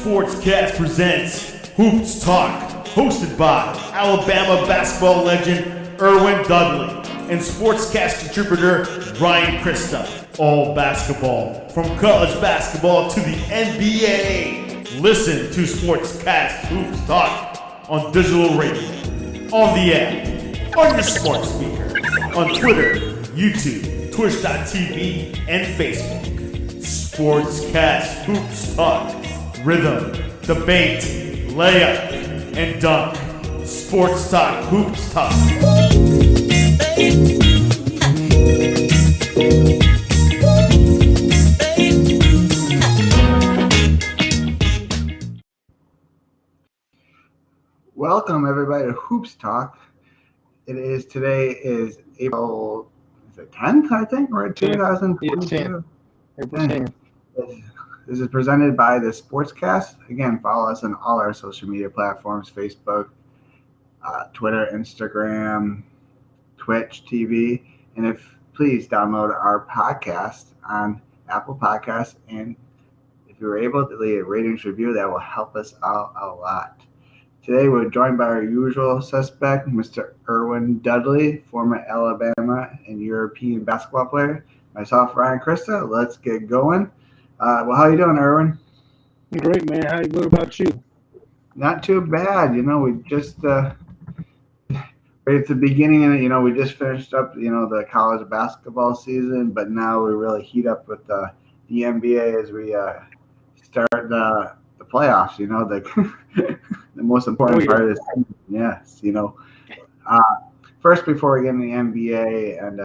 Sportscast presents Hoops Talk, hosted by Alabama basketball legend Erwin Dudley and sportscast contributor Ryan Krista. All basketball, from college basketball to the NBA. Listen to Sportscast Hoops Talk on digital radio, on the app, on your smart speaker, on Twitter, YouTube, Twitch.tv, and Facebook. Sportscast Hoops Talk. Rhythm, debate, layup, and dunk. Sports Talk Hoops Talk. Welcome everybody to Hoops Talk. Today is April 10th, I think, or 2022. April 10th. This is presented by the Sportscast. Again, follow us on all our social media platforms: Facebook, Twitter, Instagram, Twitch TV, and please download our podcast on Apple Podcasts. And if you're able to leave a ratings review, that will help us out a lot. Today, we're joined by our usual suspect, Mr. Erwin Dudley, former Alabama and European basketball player. Myself, Ryan Krista. Let's get going. Well, how you doing, Erwin? Great, man. What about you? Not too bad. We just right at the beginning of it, we just finished up, the college basketball season, but now we really heat up with the NBA as we start the playoffs. The most important part of this season. Yes. First, before we get into the NBA, and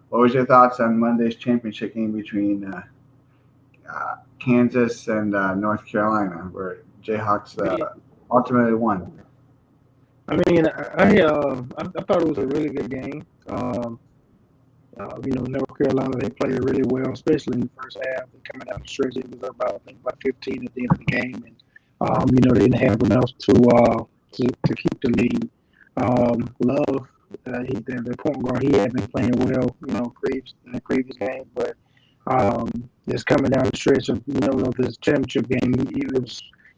what was your thoughts on Monday's championship game between Kansas and North Carolina, where Jayhawks ultimately won? I mean, I thought it was a really good game. North Carolina, they played really well, especially in the first half. Coming down the stretch, it was about 15 at the end of the game, and they didn't have enough to keep the lead. Love, the point guard, he had been playing well, in the previous game, but just coming down the stretch of this championship game,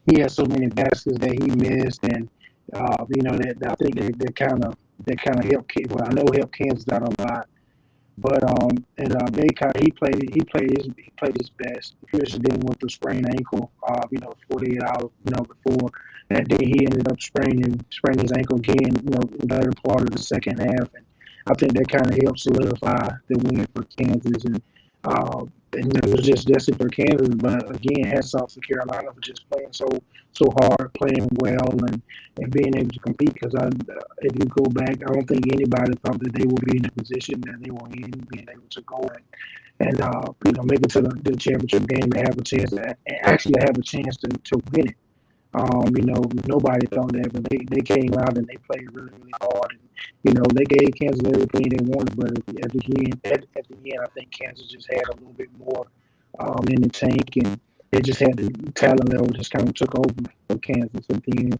he had so many baskets that he missed, and that I think that kind of helped. Well, I know helped Kansas out a lot, but he played his best. Especially dealing with the sprained ankle. 48 hours before that day, he ended up spraining his ankle again. The latter part of the second half, and I think that kind of helped solidify the win for Kansas. And it was just destined for Kansas, but again, hats off to Carolina for just playing so hard, playing well, and being able to compete. Because if you go back, I don't think anybody thought that they would be in the position that they were in, being able to go and make it to the championship game and have a chance to win it. Nobody thought that, but they came out and they played really, really hard. And, they gave Kansas everything they wanted, but at the end, I think Kansas just had a little bit more in the tank, and they just had the talent level just kind of took over for Kansas at the end.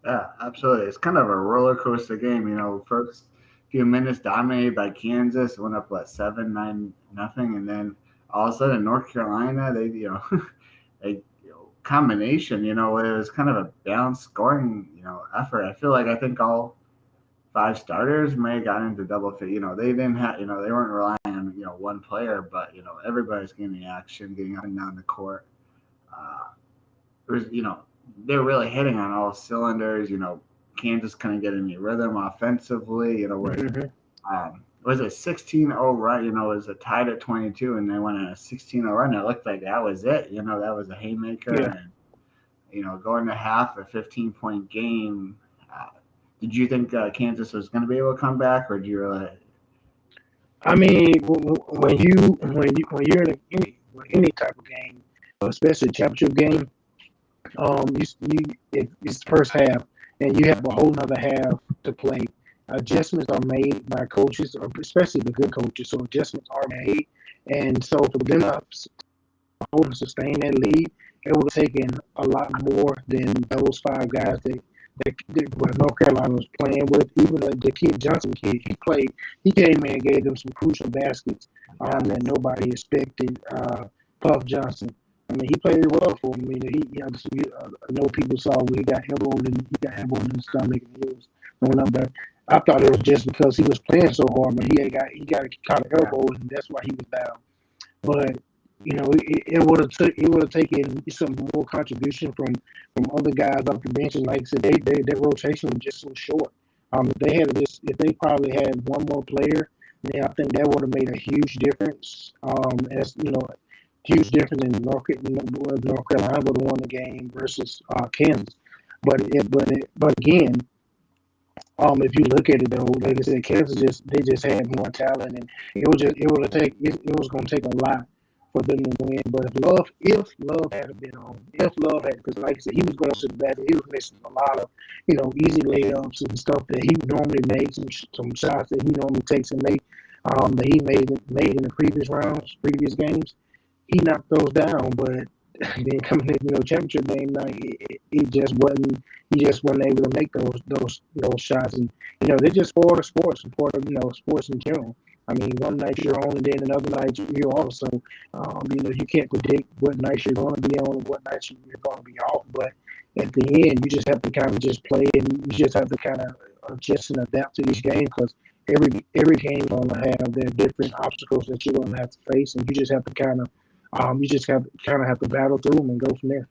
Yeah, absolutely. It's kind of a roller coaster game. First few minutes dominated by Kansas, went up 7-9-0, and then all of a sudden North Carolina, they combination, it was kind of a balanced scoring, effort. I think all 5 starters may have gotten into double fit. They didn't have, they weren't relying on, one player, but, everybody's getting the action, getting up and down the court. It was, they're really hitting on all cylinders. Kansas couldn't get any rhythm offensively, where was a 16-0 run, it was a tied at 22, and they went on a 16-0 run. It looked like that was it. That was a haymaker. Yeah. And, going to half, a 15-point game. Did you think Kansas was going to be able to come back, or did you really? I mean, when you're in any type of game, especially a championship game, if it's the first half, and you have a whole nother half to play. Adjustments are made by coaches, or especially the good coaches. So adjustments are made, and so for them to hold and sustain that lead, it would have taken a lot more than those 5 guys that North Carolina was playing with. Even the kid Johnson kid, he came in and gave them some crucial baskets that nobody expected. Puff Johnson. I mean, he played well for him. I mean, I know people saw when he got elbowed and in the stomach and he was going up there. I thought it was just because he was playing so hard, but he got caught an elbow and that's why he was down. But it would have taken some more contribution from other guys off the bench. And like I said, their rotation was just so short. If they probably had one more player, then I think that would have made a huge difference. Huge difference in North Carolina would have won the game versus Kansas. But again, if you look at it though, like I said, Kansas just had more talent, and it was going to take a lot for them to win. But if Love had been on, because like I said, he was going to the basket, he was missing a lot of easy layups and stuff that he normally makes, some shots that he normally takes and make, that he made in the previous games. He knocked those down, but then coming in, championship game night, he just wasn't able to make those shots, and they just spoil the sports and sports in general. I mean, one night you're on, and then another night you're off. So, you can't predict what nights you're going to be on and what nights you're going to be off. But at the end, you just have to kind of just play, and you just have to kind of adjust and adapt to each game because every game is going to have their different obstacles that you're going to have to face, and you just have to kind of have to battle through them and go from there.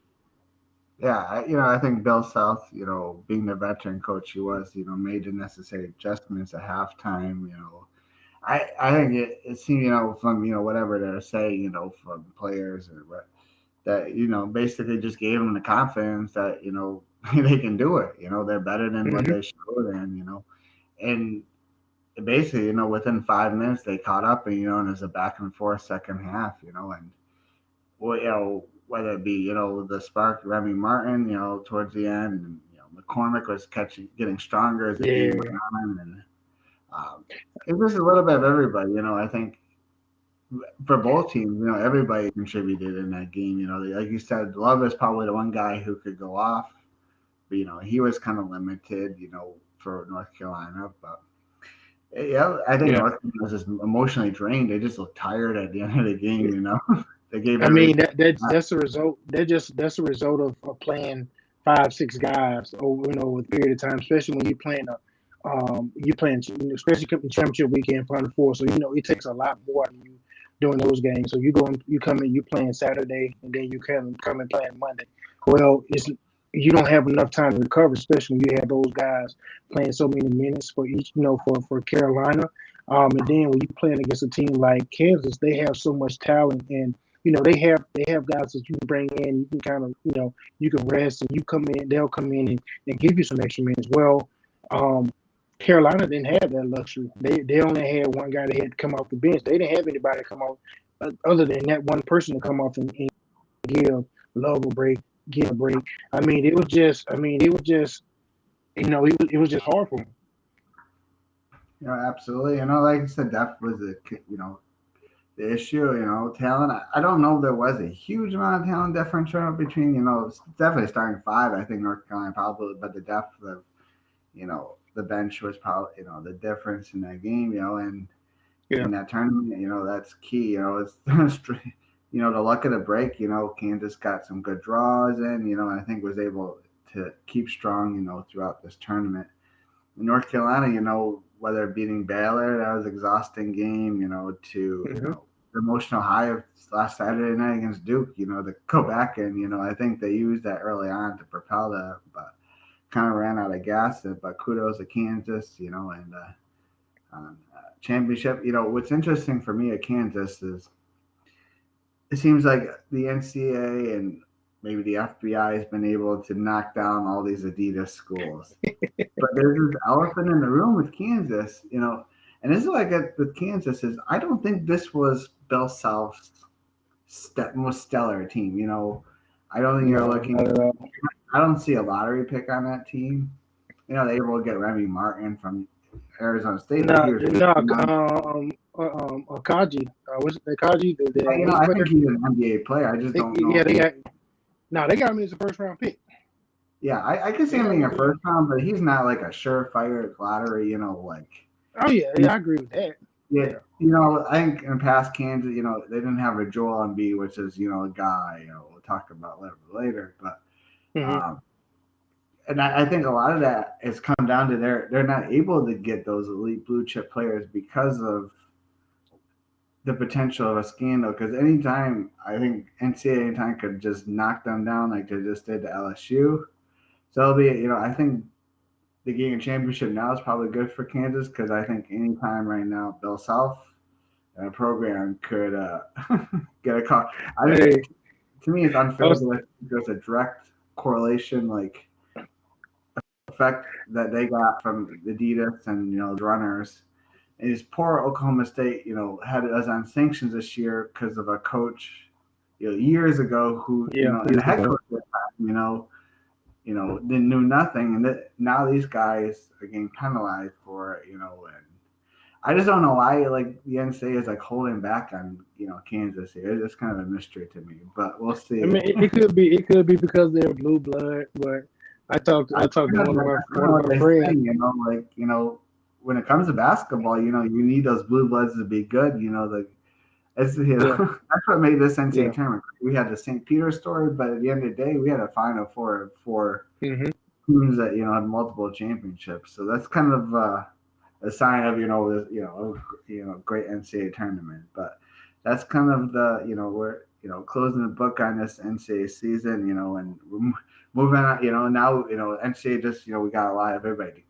Yeah, I think Bill Self, being the veteran coach he was, made the necessary adjustments at halftime. I think it seemed, from whatever they're saying, from players or what, that basically just gave them the confidence that they can do it. They're better than what they showed, and basically within 5 minutes they caught up, and and it's a back and forth second half, and whether it be the spark Remy Martin, towards the end, and McCormick was getting stronger as the game went on, and it was a little bit of everybody. I think for both teams, everybody contributed in that game. Like you said, Love is probably the one guy who could go off, but he was kind of limited, for North Carolina. But yeah, I think North Carolina was just emotionally drained. They just looked tired at the end of the game. They gave. I mean, that's the result. That's the result of playing 5-6 guys over a period of time, especially when you're playing especially championship weekend, Final Four. So it takes a lot more than you doing those games. So you playing Saturday, and then you come and playing Monday. Well, you don't have enough time to recover, especially when you have those guys playing so many minutes for each, for Carolina. And then when you're playing against a team like Kansas, they have so much talent, and they have guys that you can bring in. You can kind of you can rest, and they'll come in and give you some extra minutes. Well, Carolina didn't have that luxury. They only had one guy that had to come off the bench. They didn't have anybody come off other than that one person to come off and give Love a break, give a break. It was just hard for him. Absolutely. Like I said, depth was the issue. Talent. I don't know if there was a huge amount of talent differential between, definitely starting 5. I think North Carolina probably, but the depth of, the bench was probably, the difference in that game, and in that tournament, that's key. It's the luck of the break. Kansas got some good draws in, and I think was able to keep strong, throughout this tournament. In North Carolina, whether beating Baylor, that was an exhausting game, to the emotional high of last Saturday night against Duke, to go back and, I think they used that early on to propel that, but kind of ran out of gas. But kudos to Kansas, and championship. What's interesting for me at Kansas is it seems like the NCAA and maybe the FBI has been able to knock down all these Adidas schools. But there's this elephant in the room with Kansas, and this is what I get with Kansas is I don't think this was Bill Self's most stellar team. I don't think you're looking. I don't see a lottery pick on that team. They were able to get Remy Martin from Arizona State. Akaji. Was it Akaji? I think he's an NBA player. I just don't know. Yeah, they got him as a first round pick. Yeah, I could see him being a first round, but he's not like a surefire lottery. Oh yeah, I agree with that. Yeah, I think in past Kansas, they didn't have a Joel Embiid, which is, a guy, we'll talk about later. But, Hmm. um, and I think a lot of that has come down to they're not able to get those elite blue chip players because of the potential of a scandal. Because anytime, I think NCAA anytime could just knock them down like they just did to LSU. So it'll be, I think the getting a championship now is probably good for Kansas because I think anytime right now, Bill Self and a program could get a call. I mean, Hey, to me, it's I unfair was, that there's a direct correlation, like effect that they got from the Adidas and the runners. And his poor Oklahoma State, had us on sanctions this year because of a coach, years ago who, yeah, and the years head ago. coach at the time, didn't knew nothing, and now these guys are getting penalized for it, and I just don't know why like the NCAA is like holding back on Kansas here. It's just kind of a mystery to me, but we'll I see. mean, it could be because they're blue blood, but I talked to I don't one know of what my they friends. say, like when it comes to basketball, you need those blue bloods to be good. It's Yeah, that's what made this NCAA yeah. tournament. We had the St. Peter story, but at the end of the day, we had a final four Hmm. teams that had multiple championships. So that's kind of a sign of this great NCAA tournament. But that's kind of the we're closing the book on this NCAA season. And we're moving on. Now NCAA just we got a lot of everybody.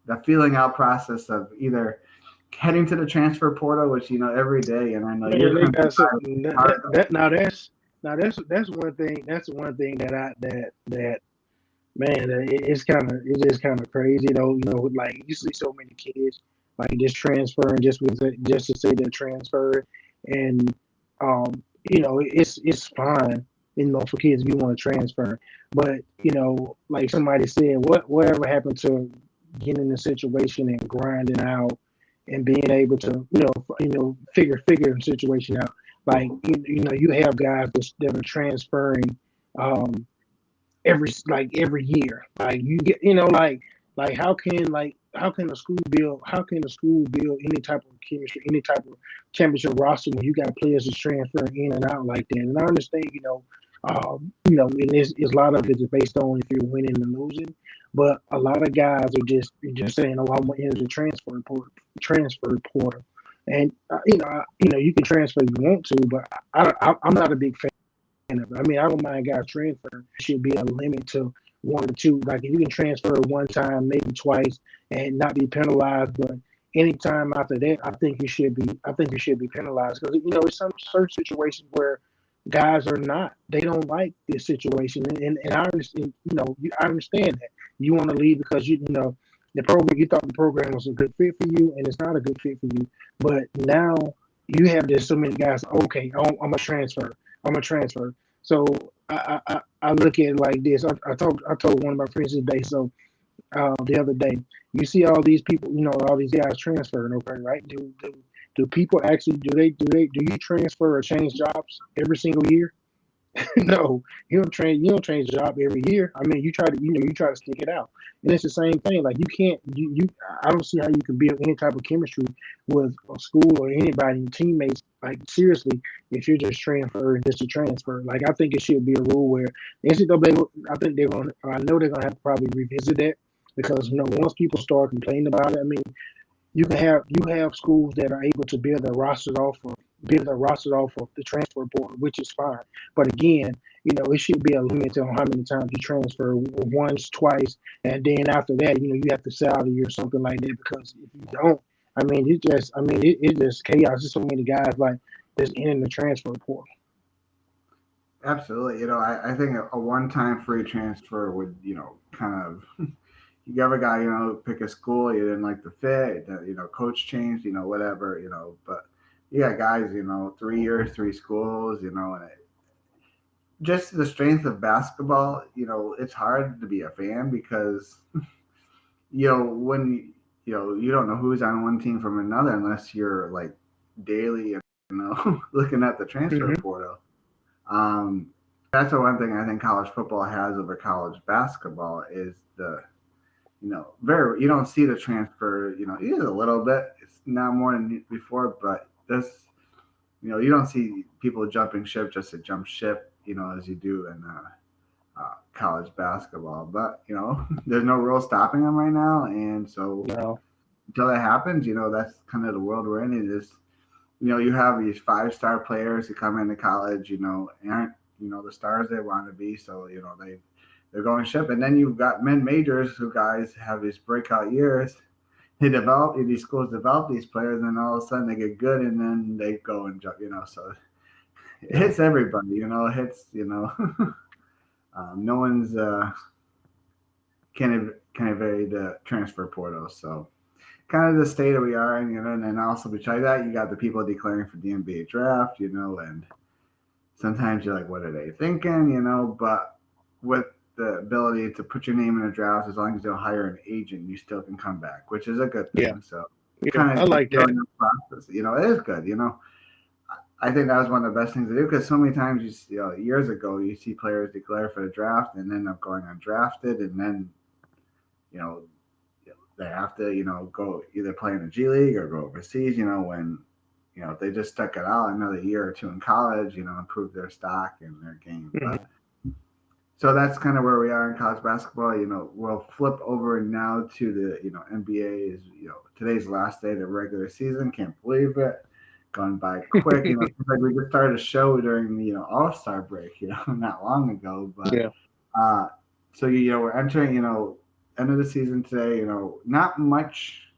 The feeling out process of either heading to the transfer portal, which every day, and I know Man, you're they going to got so hard. that now that's one thing. That's one thing that man, it's just kind of crazy though. Like you see so many kids like just transferring just to say they're transferred, and it's fine, for kids if you want to transfer, but like somebody said, whatever happened to getting in a situation and grinding out and being able to figure the situation out. Like you have guys that are transferring. Every year. Like you get like how can the school build any type of chemistry, any type of championship roster when you got players just transferring in and out like that? And I understand, and it's a lot of it is based on if you're winning and losing, but a lot of guys are just saying, "Oh, I want to enter the transfer portal," and you can transfer if you want to, but I'm not a big fan of it. I mean, I don't mind guys transferring. There should be a limit to one or two. Like if you can transfer one time, maybe twice, and not be penalized, but anytime after that, I think you should be. I think you should be penalized because it's some certain situations where guys are not. They don't like this situation, and I understand. I understand that you want to leave because the program. You thought the program was a good fit for you, and it's not a good fit for you. But now you have just so many guys. Okay, I'm a transfer. I'm a transfer. So I look at it like this. I told one of my friends today. So the other day, you see all these people, all these guys transferring. Okay, right? Do people actually do you transfer or change jobs every single year? No, you don't change job every year. I mean, you try to stick it out, and it's the same thing. Like you can't you I don't see how you can build any type of chemistry with a school or anybody, teammates. Like seriously, if you're just transferring just to transfer, like I think it should be a rule where the NCAA. I know they're gonna have to probably revisit that because once people start complaining about it, I mean, you have schools that are able to build their rosters off of the transfer portal, which is fine. But again, it should be a limit on how many times you transfer once, twice, and then after that, you have to salary or something like that. Because if you don't, it's just chaos. There's so many guys like just in the transfer portal. Absolutely. I think a one-time free transfer would, kind of, you ever got, pick a school, you didn't like the fit, coach changed, whatever, but you got guys, 3 years, three schools, and just the strength of basketball, it's hard to be a fan because, when, you don't know who's on one team from another unless you're like daily, looking at the transfer Hmm. portal. Um, that's the one thing I think college football has over college basketball is the you don't see the transfer, it is a little bit. It's not more than before, but this, you don't see people jumping ship just to jump ship, as you do in college basketball. But, there's no real stopping them right now. And so until that happens, that's kind of the world we're in. It is, you have these 5-star players who come into college, aren't, the stars they want to be. So, they're going ship. And then you've got mid-majors who guys have these breakout years. These schools develop these players, and all of a sudden they get good, and then they go and jump, so it hits everybody, it hits, no one's can evade the transfer portal. So kind of the state that we are in, and then also besides that, you got the people declaring for the NBA draft, and sometimes you're like, what are they thinking, but with the ability to put your name in a draft, as long as you don't hire an agent, you still can come back, which is a good thing. Yeah. So I like that. Process. It is good. I think that was one of the best things to do, because so many times, years ago, you see players declare for the draft and end up going undrafted, and then, they have to, go either play in the G League or go overseas, when, if they just stuck it out another year or two in college, improve their stock and their game. Mm-hmm. But so that's kind of where we are in college basketball. We'll flip over now to the, NBA is, today's last day of the regular season. Can't believe it. Gone by quick. Like we just started a show during the, All-Star break, not long ago. But so, we're entering, end of the season today, not much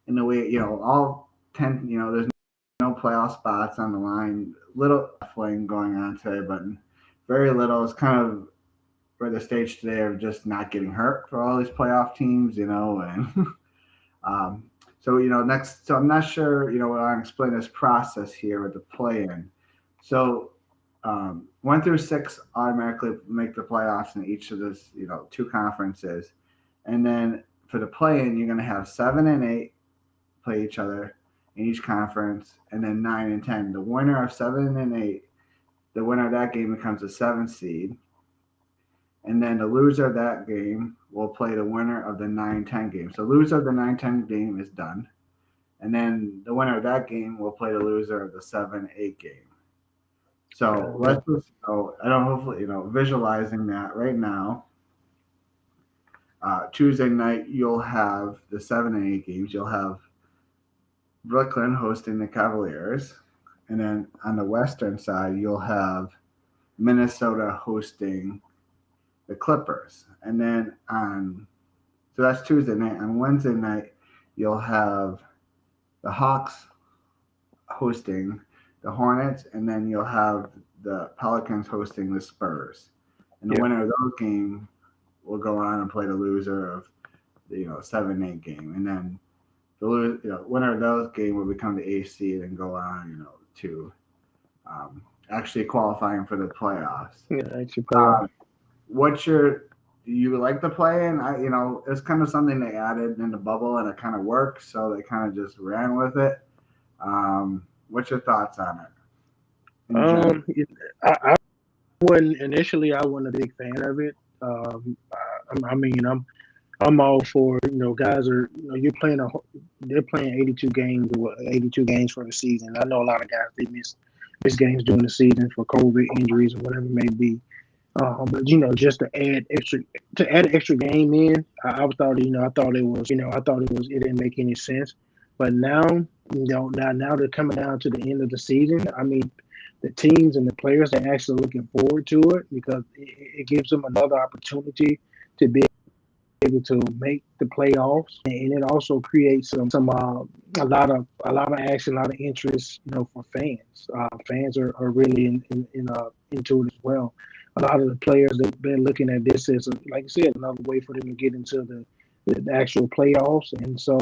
in the way, all 10, there's no playoff spots on the line. Little flame going on today, but very little. It's kind of we're at the stage today of just not getting hurt for all these playoff teams, and so, next, so I'm not sure, when I explain this process here with the play-in. So 1 through 6 automatically make the playoffs in each of those, 2 conferences. And then for the play-in, you're going to have 7 and 8 play each other in each conference, and then 9 and 10. The winner of 7 and 8, the winner of that game becomes the 7th seed. And then the loser of that game will play the winner of the 9-10 game. So loser of the 9-10 game is done. And then the winner of that game will play the loser of the 7-8 game. So let's just go. I don't hopefully, visualizing that right now. Tuesday night, you'll have the 7 and 8 games. You'll have Brooklyn hosting the Cavaliers. And then on the western side, you'll have Minnesota hosting the Clippers. And then so that's Tuesday night. On Wednesday night, you'll have the Hawks hosting the Hornets, and then you'll have the Pelicans hosting the Spurs. And the winner of those games will go on and play the loser of the 7-8 game. And then the winner of those games will become the 8th seed and go on, to actually qualifying for the playoffs. Yeah, actually playoffs. Do you like the play-in? It's kind of something they added in the bubble, and it kind of works, so they kind of just ran with it. What's your thoughts on it? I wasn't a big fan of it. I'm all for, guys are, they're playing 82 games for the season. I know a lot of guys, they miss games during the season for COVID injuries or whatever it may be. But just to add an extra game in, I thought it didn't make any sense. But now they're coming down to the end of the season. I mean, the teams and the players are actually looking forward to it, because it gives them another opportunity to be able to make the playoffs, and it also creates a lot of action, a lot of interest, for fans. Fans are really into it as well. A lot of the players, they're looking at this as, like I said, another way for them to get into the actual playoffs, and so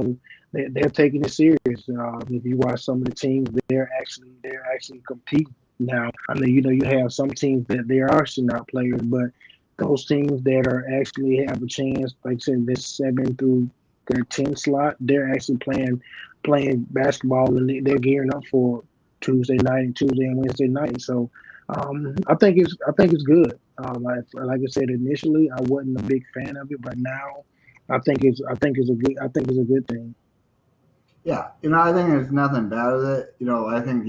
they're taking it serious. If you watch some of the teams, they're actually competing now. I mean, you have some teams that they are actually not players, but those teams that are actually have a chance, like I said, this 7 through their 10 slot, they're actually playing basketball, and they're gearing up for Tuesday and Wednesday night. So I think it's good. Like I said initially, I wasn't a big fan of it, but now I think it's a good thing. Yeah, I think there's nothing bad with it. I think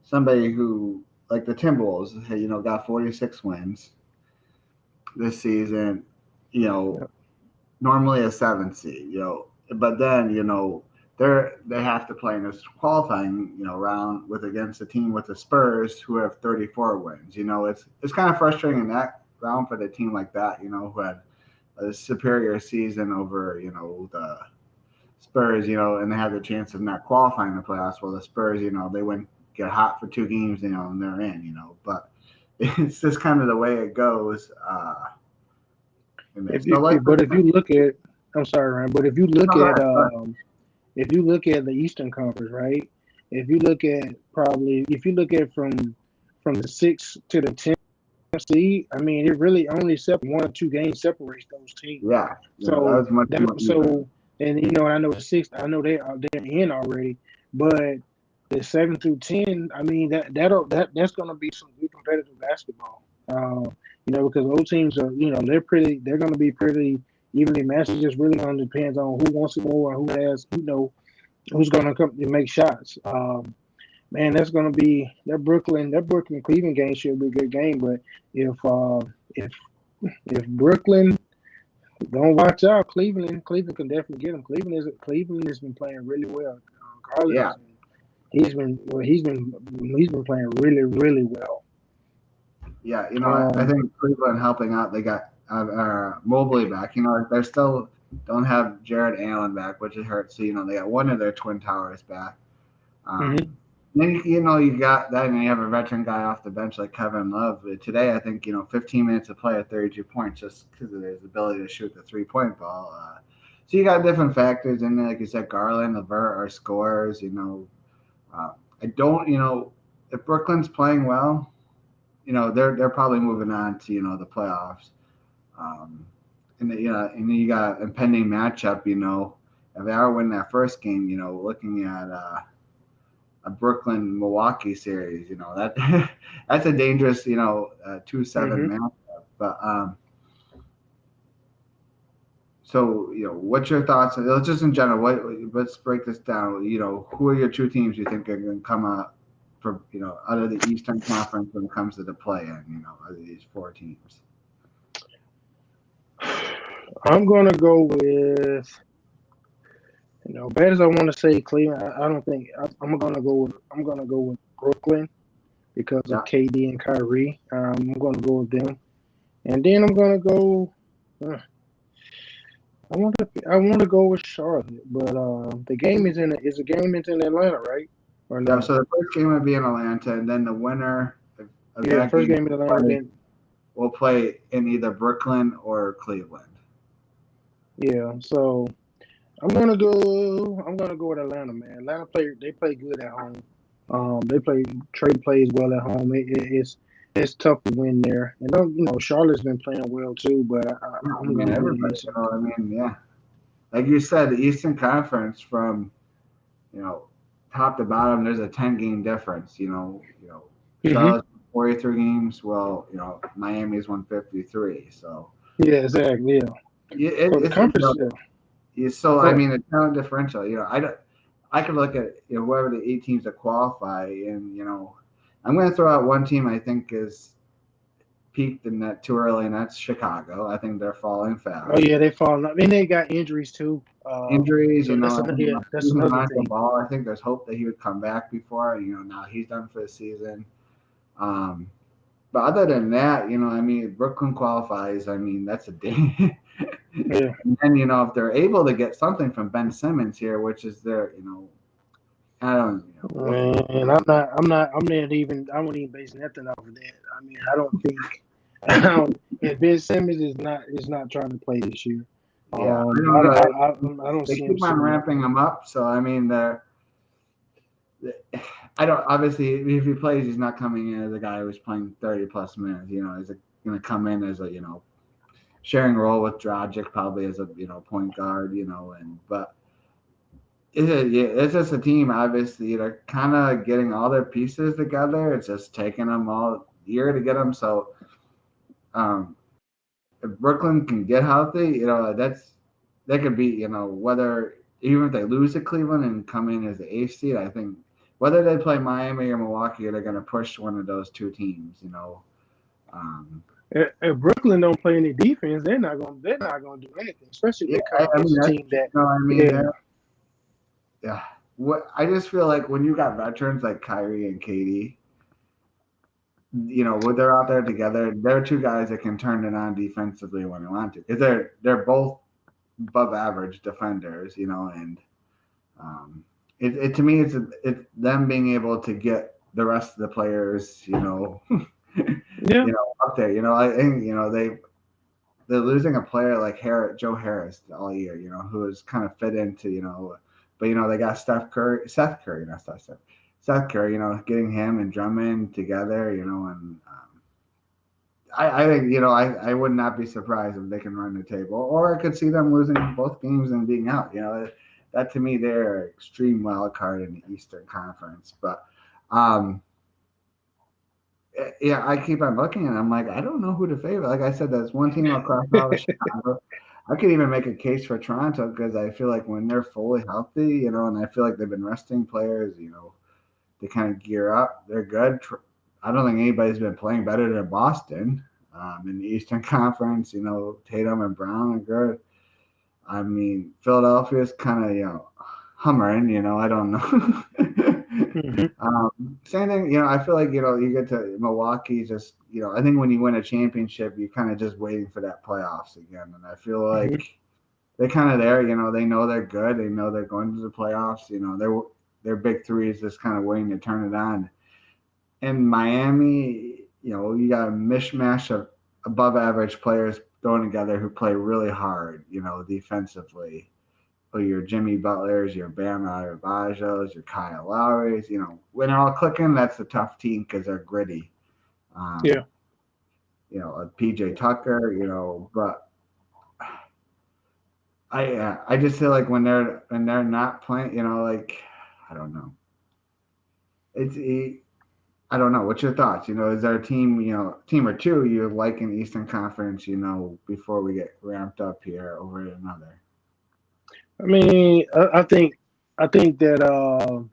somebody who like the Timberwolves, got 46 wins this season. You know, Yep. normally a 7th seed. But then they have to play in this qualifying round with against a team with the Spurs who have 34 wins. It's kind of frustrating in that round for the team like that. Who had a superior season over the Spurs, and they have the chance of not qualifying the playoffs. Well, the Spurs, they wouldn't get hot for 2 games, and they're in, But it's just kind of the way it goes. But if you look at, I'm sorry, Ryan, but if you look at the Eastern Conference, right? If you look at from the sixth to the 10th seed, I mean, it really only 1 or 2 games separates those teams. yeah, that So was much more even. and I know the sixth, I know they're in already, but the 7 through 10, I mean that's going to be some good competitive basketball. Because those teams are, they're going to be pretty evenly matched. It just really going to depends on who wants it more, and who's going to come and make shots. Man, that's going to be that Brooklyn Cleveland game should be a good game. But if Brooklyn don't watch out, Cleveland can definitely get them. Cleveland has been playing really well. Yeah, Carlos, he's been playing really really well. yeah. I think Cleveland helping out. They got Mobley back. They still don't have Jared Allen back, which it hurts. So they got one of their twin towers back. Mm-hmm. Then you got that, and you have a veteran guy off the bench like Kevin Love. Today, I think 15 minutes of play at 32 points just because of his ability to shoot the 3-point ball. So you got different factors in there, like you said. Garland, Levert are scorers. I don't. If Brooklyn's playing well, they're probably moving on to the playoffs. And then you got impending matchup. If they are winning that first game, looking at a Brooklyn Milwaukee series, that that's a dangerous 2-7 Mm-hmm. matchup. But so what's your thoughts? Just in general, let's break this down. Who are your 2 teams you think are going to come out for out of the Eastern Conference when it comes to the play-in? Out of these 4 teams. I'm gonna go with, bad as I want to say Cleveland, I don't think I'm gonna go with Brooklyn because Yeah. of KD and Kyrie. I'm gonna go with them, and then I'm gonna go. I want to go with Charlotte, but the game is in Atlanta, right? Or Yeah. no? So the first game would be in Atlanta, and then the winner of Yeah, that first game game in Atlanta. Then will play in either Brooklyn or Cleveland. yeah, so I'm gonna go with Atlanta, man. They play good at home. Trey plays well at home. It's tough to win there, and Charlotte's been playing well too. But I I'm mean, going with everybody. Houston. Yeah. Like you said, the Eastern Conference from top to bottom, there's a 10-game difference. Mm-hmm. Charlotte's 43 games. Well, Miami's 153. So Yeah, exactly. Yeah. So the it's conference. so I Go mean the talent differential. I could look at whoever the 8 teams that qualify, and I'm going to throw out one team I think is peaked in that too early, and that's Chicago. I think they're falling fast. Oh yeah, they fall. I mean, they got injuries too. Injuries, So that's even another Lonzo thing. Ball, I think there's hope that he would come back before. Now he's done for the season. But other than that, I mean, Brooklyn qualifies. I mean, that's a day. Yeah. And then, if they're able to get something from Ben Simmons here, which is their, I don't know. And I wouldn't even base nothing off of that. I mean, I don't think if Ben Simmons is not trying to play this year. Yeah, I don't they see him keep on ramping him up. So I mean, I don't obviously if he plays, he's not coming in as a guy who's playing 30+ minutes. He's going to come in as a sharing role with Dragic probably as a point guard. But it's just a team. Obviously, they're kind of getting all their pieces together. It's just taking them all year to get them. So if Brooklyn can get healthy, they could be, whether even if they lose to Cleveland and come in as the eighth seed, I think whether they play Miami or Milwaukee, they're going to push one of those two teams. If Brooklyn don't play any defense, they're not gonna do anything. Especially if Yeah, they come against a team that. Yeah. What I just feel like when you got veterans like Kyrie and KD, when they're out there together, they're two guys that can turn it on defensively when they want to. Because they're both above average defenders, and it to me it's them being able to get the rest of the players, Yeah. up there. I think they're losing a player like Joe Harris all year, who has kind of fit into, but they got Seth Curry, not Seth Curry, getting him and Drummond together, and I think, I would not be surprised if they can run the table, or I could see them losing both games and being out. That to me, they're an extreme wild card in the Eastern Conference. But, yeah, I keep on looking and I'm like, I don't know who to favor. Like I said, there's one team across all of Chicago. I could even make a case for Toronto because I feel like when they're fully healthy, and I feel like they've been resting players, they kind of gear up. They're good. I don't think anybody's been playing better than Boston in the Eastern Conference. Tatum and Brown are good. I mean, Philadelphia's kind of, hummering, I don't know. Same thing, I feel like, you get to Milwaukee, just, I think when you win a championship, you're kind of just waiting for that playoffs again. And I feel like they're kind of there, they know they're good. They know they're going to the playoffs. Their big three is just kind of waiting to turn it on. And Miami, you got a mishmash of above average players thrown together who play really hard, defensively. So your Jimmy Butlers, your Bam Adebayos, your Kyle Lowry's, when they're all clicking, that's a tough team because they're gritty. Yeah. A PJ Tucker, but I just feel like when they're not playing, I don't know. I don't know. What's your thoughts? Is there a team, team or two you like in the Eastern Conference, before we get ramped up here over another? I mean, I think that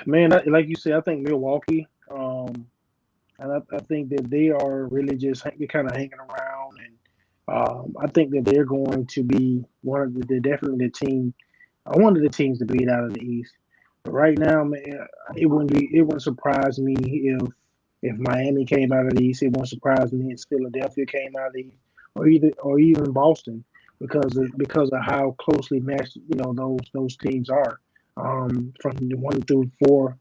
man, like you said, I think Milwaukee, and I think that they are really just kind of hanging around, and I think that they're going to be they're definitely the team, one of the teams to beat out of the East. But right now, man, it wouldn't surprise me if Miami came out of the East. It wouldn't surprise me if Philadelphia came out of the East, or even Boston, because of how closely matched those teams are, from the 1 through 4.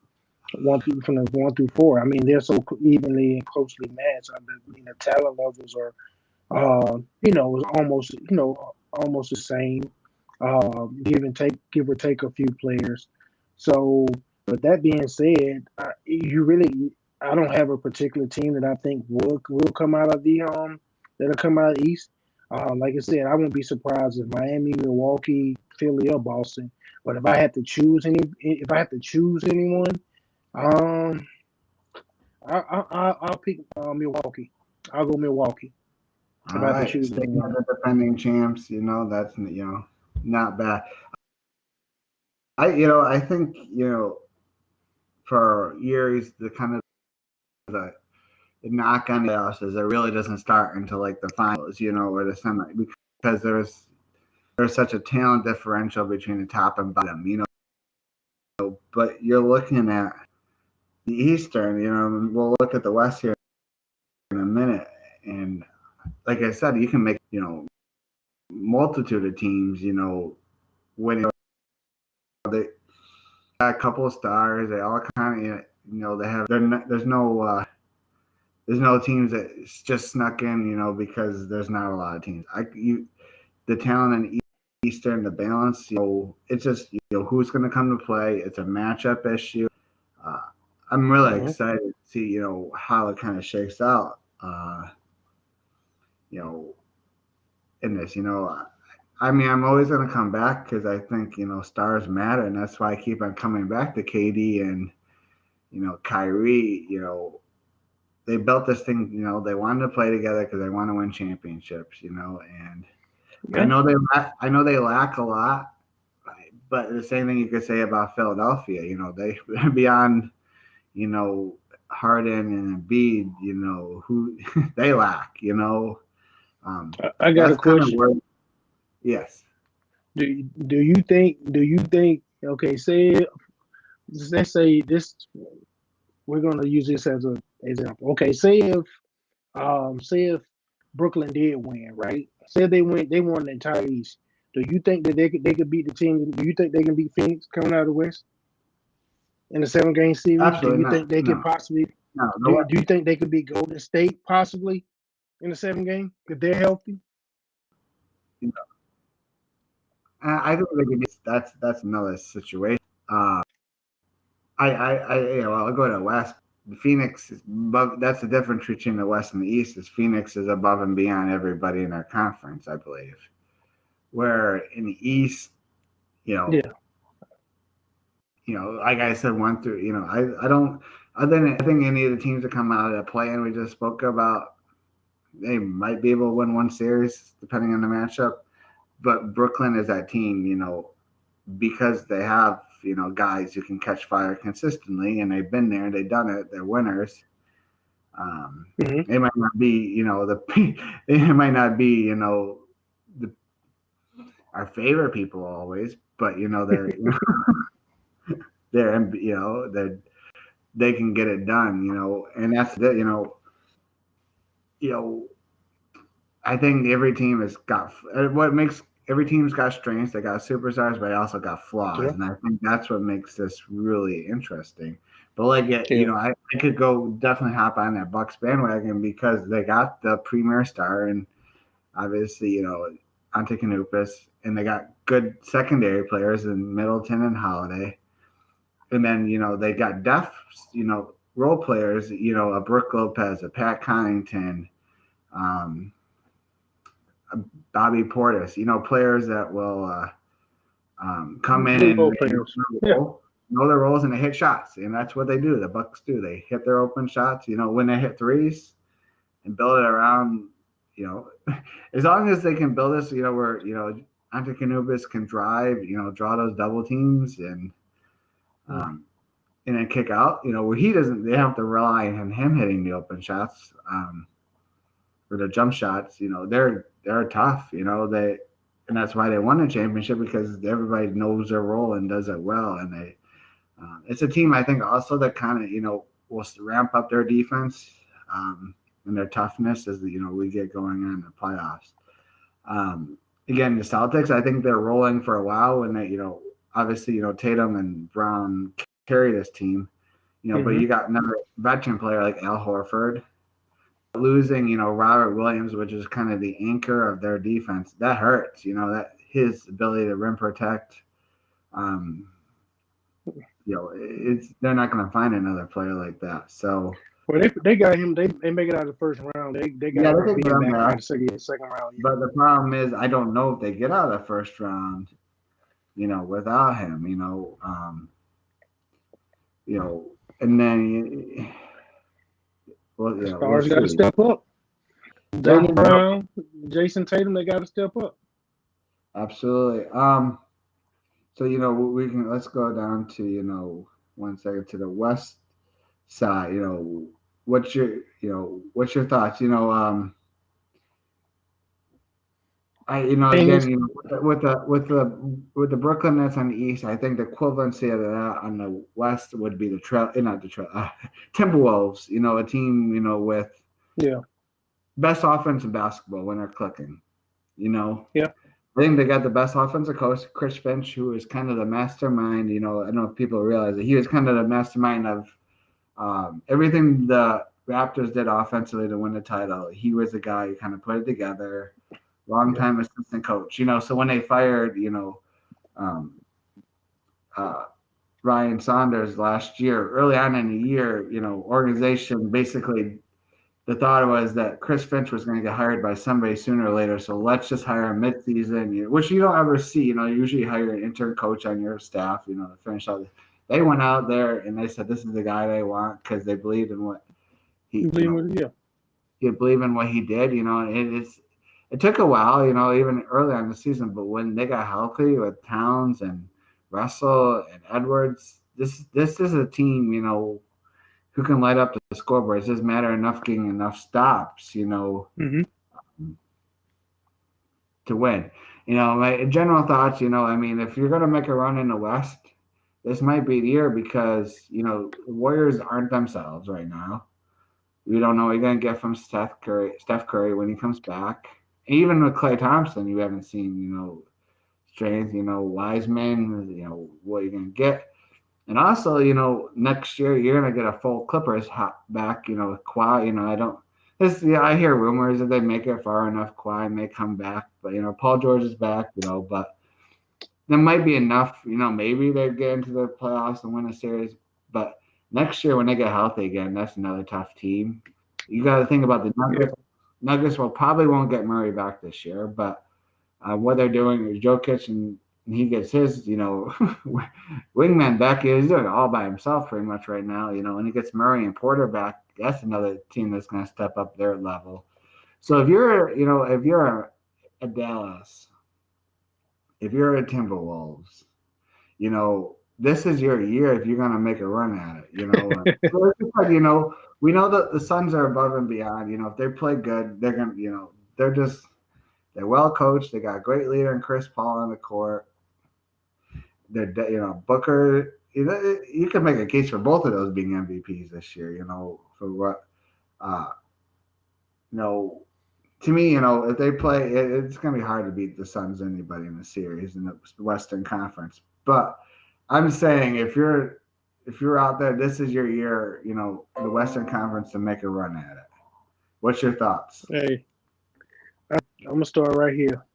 From the 1 through 4. I mean, they're so evenly and closely matched. I mean, the talent levels are, almost the same. Give or take a few players. So, but that being said, I don't have a particular team that I think will come out of that'll come out of the East. Like I said, I won't be surprised if Miami, Milwaukee, Philly, or Boston. But if I had to choose anyone, I'll pick Milwaukee. I'll go Milwaukee. All right, speaking of the defending champs, that's not bad. I think for years the kind of the knock on the playoffs is it really doesn't start until like the finals, or the semi, because there's such a talent differential between the top and bottom, But you're looking at the Eastern, we'll look at the West here in a minute, and like I said, you can make multitude of teams, winning. They got a couple of stars. They all kind of, they have. There's no teams that just snuck in, because there's not a lot of teams. The talent in Eastern, the balance, it's just who's going to come to play. It's a matchup issue. I'm really excited to see how it kind of shakes out. In this, I mean, I'm always going to come back because I think stars matter, and that's why I keep on coming back to KD and Kyrie. They built this thing. They wanted to play together because they want to win championships. And Yeah. I know they lack a lot, but the same thing you could say about Philadelphia. You know, they beyond, you know, Harden and Embiid, you know, who they lack, you know. I got a That's kind of question. where, yes. Do you think okay, say let's say this we're gonna use this as an example. Okay, say if Brooklyn did win, right? Say they won the entire East. Do you think that they could beat the team? Do you think they can beat Phoenix coming out of the West in the 7-game series? Do Absolutely you not. think they could No, possibly no, no way. do you think they could beat Golden State possibly in the 7 game if they're healthy? No. I think they could be, that's another situation. Uh, I'll go to the West. The Phoenix is above, that's the difference between the West and the East is Phoenix is above and beyond everybody in their conference, I believe. Where in the East, you know, Yeah. like I said, 1 through, I don't, other than I think any of the teams that come out of the play-in we just spoke about, they might be able to win one series depending on the matchup. But Brooklyn is that team, because they have, guys who can catch fire consistently, and they've been there, they've done it, they're winners. Mm-hmm. They might not be, they might not be, the, our favorite people always, but they're, they can get it done, and that's it, I think every team has got what makes every team's got strengths. They got superstars, but they also got flaws, Yeah. and I think that's what makes this really interesting. But like, Yeah. I could go definitely hop on that Bucks bandwagon because they got the premier star, and obviously, Antetokounmpo, and they got good secondary players in Middleton and Holiday, and then they got depth, role players, a Brook Lopez, a Pat Connaughton. Bobby Portis, players that will come in Good and role players. Yeah. know their roles and they hit shots, and that's what they do. The Bucks do. They hit their open shots. When they hit threes and build it around. As long as they can build this, where Antetokounmpo can drive, draw those double teams and then kick out. Where he doesn't. They have to rely on him hitting the open shots. Or the jump shots, they're tough, and that's why they won the championship because everybody knows their role and does it well. And it's a team I think also that kind of will ramp up their defense and their toughness as we get going on in the playoffs. Again, the Celtics, I think they're rolling for a while, and they obviously Tatum and Brown carry this team, but you got another veteran player like Al Horford. Losing, Robert Williams, which is kind of the anchor of their defense, that hurts. That his ability to rim protect. They're not going to find another player like that. So, well, they got him. They make it out of the first round. They got him back out of the second round. Yeah. But the problem is, I don't know if they get out of the first round. Without him. And then. Well, yeah, Stars got to step up. Jaylen Brown, Jason Tatum, they got to step up. Absolutely. So let's go down to 1 second to the west side. What's your thoughts? Again, with the Brooklyn Nets on the east, I think the equivalency of that on the west would be the Timberwolves. A team with best offense in basketball when they're clicking. Yeah. I think they got the best offensive coach, Chris Finch, who is kind of the mastermind. I don't know if people realize that he was kind of the mastermind of everything the Raptors did offensively to win the title. He was the guy who kind of put it together. Long-time assistant coach, so when they fired, Ryan Saunders last year, early on in the year, organization basically the thought was that Chris Finch was going to get hired by somebody sooner or later. So let's just hire him mid-season, which you don't ever see. You usually hire an intern coach on your staff, to finish out. They went out there and they said this is the guy they want because they believed in what he. You believe in what he did, and it took a while, even early on in the season, but when they got healthy with Towns and Russell and Edwards, this is a team, who can light up the scoreboard. It's just a matter of getting enough stops, Mm-hmm. to win. My general thoughts, if you're going to make a run in the West, this might be the year because, the Warriors aren't themselves right now. We don't know what you're going to get from Steph Curry when he comes back. Even with Klay Thompson, you haven't seen, strength, Wiseman, what you're going to get. And also, next year you're going to get a full Clippers back, with Kawhi. I hear rumors that they make it far enough, Kawhi may come back. But, Paul George is back, but there might be enough, maybe they get into the playoffs and win a series. But next year when they get healthy again, that's another tough team. You got to think about the Nuggets. Nuggets probably won't get Murray back this year, but what they're doing is Jokic and he gets his, wingman back. He's doing it all by himself pretty much right now, and he gets Murray and Porter back. That's another team that's going to step up their level. So if you're a Dallas, if you're a Timberwolves, this is your year if you're going to make a run at it, we know that the Suns are above and beyond. If they play good, they're going to, they're well coached. They got a great leader in Chris Paul on the court. They're, Booker. You can make a case for both of those being MVPs this year. For what, to me, if they play, it's going to be hard to beat the Suns anybody in the series in the Western Conference. But I'm saying if you're out there, this is your year. The Western Conference to make a run at it. What's your thoughts? Hey, I'm gonna start right here.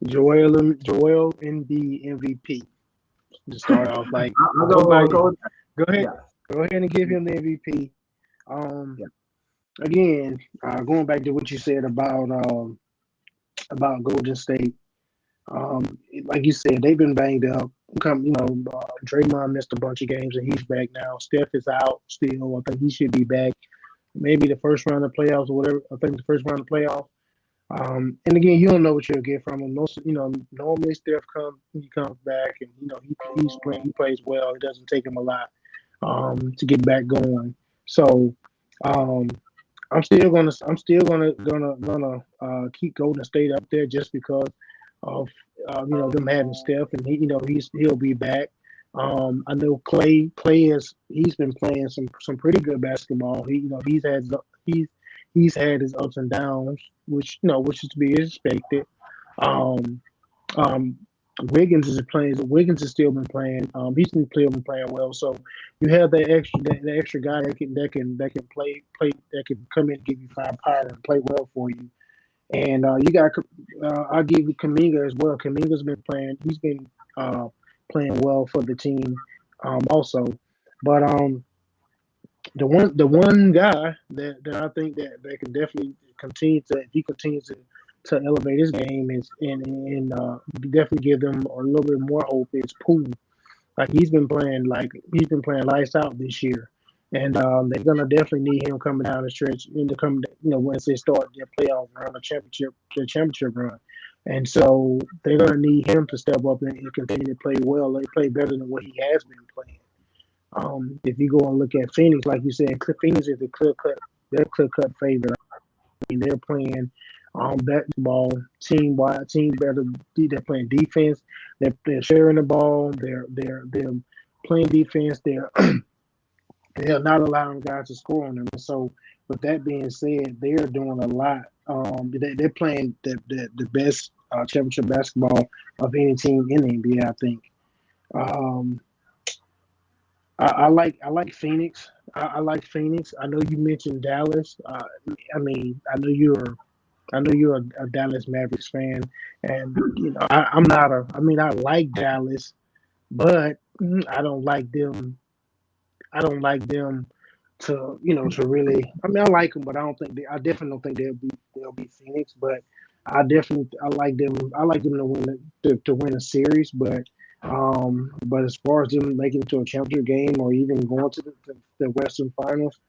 Joel Embiid MVP. To start off, like go ahead, Yeah. go ahead and give him the MVP. Again, going back to what you said about Golden State. Like you said, they've been banged up. Draymond missed a bunch of games and he's back now. Steph is out still. I think he should be back. Maybe the first round of playoffs or whatever. I think the first round of playoffs. And again, you don't know what you'll get from him. Normally Steph comes back and he's playing. He plays well. It doesn't take him a lot to get back going. So I'm still gonna keep Golden State up there just because of them having Steph and he'll be back. I know Clay he's been playing some pretty good basketball. He's had his ups and downs, which is to be expected. Wiggins is still been playing. He's been playing well. So you have that extra guy that can play that can come in and give you firepower and play well for you. And you got I'll give you Kuminga as well. Kuminga's been playing. He's been playing well for the team also. But the one guy that I think that can definitely continue to elevate his game and definitely give them a little bit more hope is Poole. He's been playing lights out this year, and they're gonna definitely need him coming down the stretch once they start their playoff run, their championship run, and so they're gonna need him to step up and continue to play well. They play better than what he has been playing. If you go and look at Phoenix, like you said, Phoenix is the clear cut favorite. They're playing basketball team better. They're playing defense. They're sharing the ball. They're playing defense. They're not allowing guys to score on them. So with that being said, they're doing a lot. They're playing the best championship basketball of any team in the NBA, I think. I like Phoenix. I like Phoenix. I know you mentioned Dallas. I know you're a Dallas Mavericks fan, and I'm not I like Dallas, but I don't like them. I don't like them to really. I like them, but I definitely don't think they'll be Phoenix. But I like them. I like them to win a series, but as far as them making it to a championship game or even going to the Western Finals,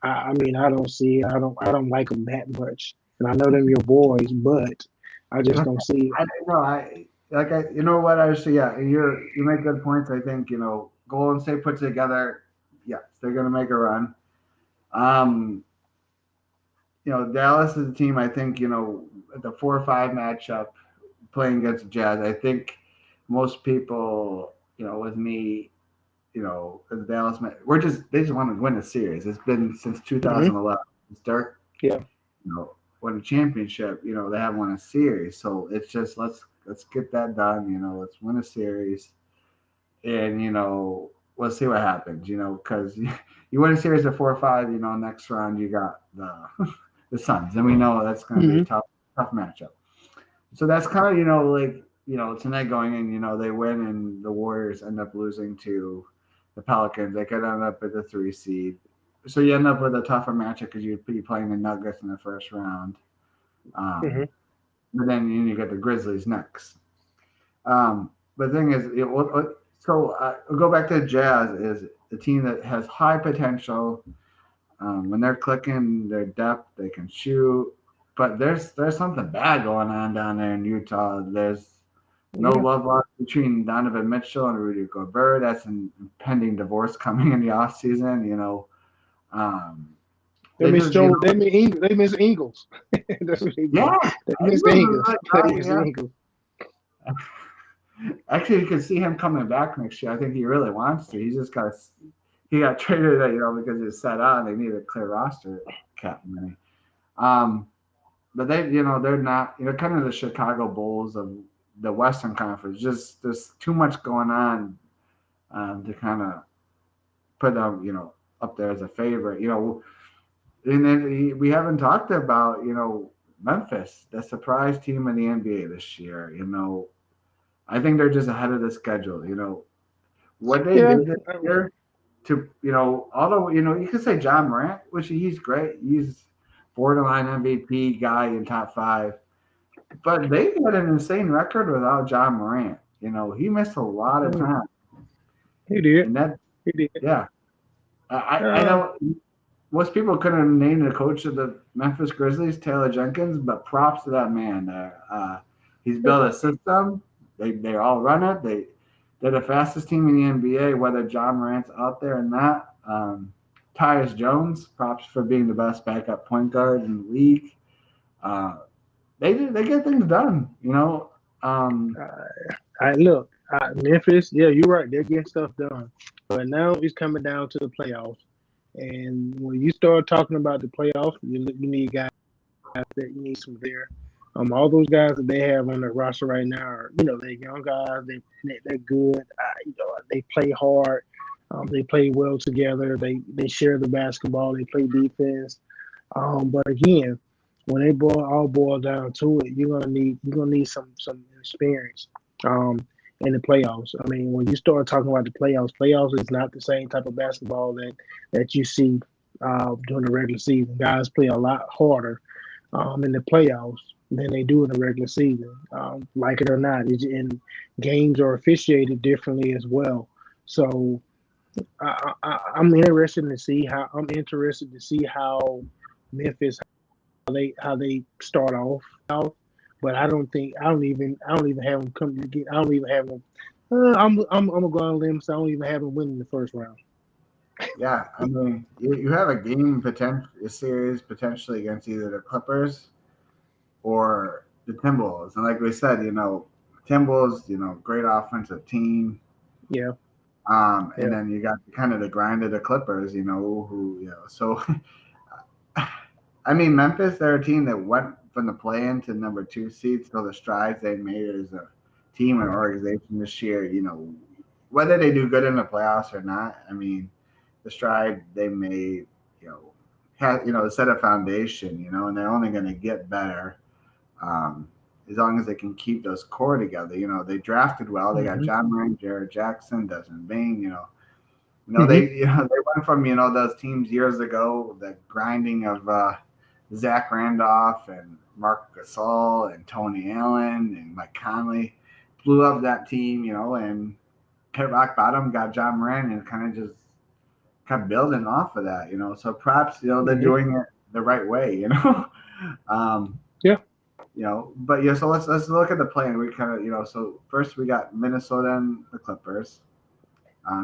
I don't see it. I don't like them that much. and I know them your boys, but I just don't see it. I know. You know what? Yeah, you make good points. I think Golden State put together. Yes, they're going to make a run. Dallas is a team. I think the 4-5 matchup playing against the Jazz. I think most people, with me, as Dallas, they just want to win a series. It's been since 2011. It's Dirk, Yeah. Won a championship. They haven't won a series, so it's just let's get that done. Let's win a series, and we'll see what happens. Because you win a series of 4-5. Next round you got the Suns, and we know that's going to be a tough matchup. So that's kind of tonight going in. They win, and the Warriors end up losing to the Pelicans. They could end up at the 3 seed. So you end up with a tougher matchup because you'd be playing the Nuggets in the first round. But then you get the Grizzlies next. But the thing is, we'll go back to the Jazz. Is a team that has high potential. When they're clicking, their depth, they can shoot. But there's something bad going on down there in Utah. There's no love lost between Donovan Mitchell and Rudy Gobert. That's an impending divorce coming in the offseason. They miss Ingles. That's what they do. Yeah, They miss Ingles. They miss yeah. Ingles. Actually, you can see him coming back next year. I think he really wants to. He got traded, because he was set out and they needed a clear roster cap money. But they're not, kind of the Chicago Bulls of the Western Conference. Just there's too much going on to kind of put them, up there as a favorite. And then we haven't talked about, Memphis, the surprise team in the NBA this year. I think they're just ahead of the schedule. What they did this year to, although, you could say John Morant, which he's great. He's borderline MVP guy in top 5. But they had an insane record without John Morant. He missed a lot of time. He did. And He did. Yeah. I know most people couldn't name the coach of the Memphis Grizzlies, Taylor Jenkins, but props to that man there. He's built a system. They all run it. They're the fastest team in the NBA, whether John Morant's out there or not. Tyus Jones, props for being the best backup point guard in the league. They get things done, Memphis, yeah, you're right. They're getting stuff done. But now it's coming down to the playoffs. And when you start talking about the playoffs, you need guys that you need some there. All those guys that they have on their roster right now are, they're young guys. They're good. They play hard. They play well together. They share the basketball. They play defense. But again, when it all boils down to it, you're gonna need some experience in the playoffs. I mean, when you start talking about the playoffs is not the same type of basketball that you see during the regular season. Guys play a lot harder in the playoffs than they do in the regular season. Like it or not, and games are officiated differently as well. So I'm interested to see how Memphis how they start off. But I don't even have them come to get. I don't even have them. I'm gonna go on a limb, so I don't even have them winning the first round. Yeah, I mean, you have a series potentially against either the Clippers or the Timberwolves, and like we said, Timberwolves, great offensive team. Yeah. And then you got kind of the grind of the Clippers, So, I mean, Memphis, they're a team that went from the play-in to number 2 seed. So the strides they made as a team and organization this year, whether they do good in the playoffs or not, I mean, the stride they made, set a foundation, and they're only going to get better as long as they can keep those core together. They drafted well. They got John Morant, Jared Jackson, Desmond Bain. They went from those teams years ago, the grinding of Zach Randolph and Mark Gasol and Tony Allen and Mike Conley, blew up that team, and hit rock bottom, got John Morant, and kind of just kept building off of that, So perhaps they're doing it the right way, Yeah. But yeah. So let's look at the play. We kind of So first we got Minnesota and the Clippers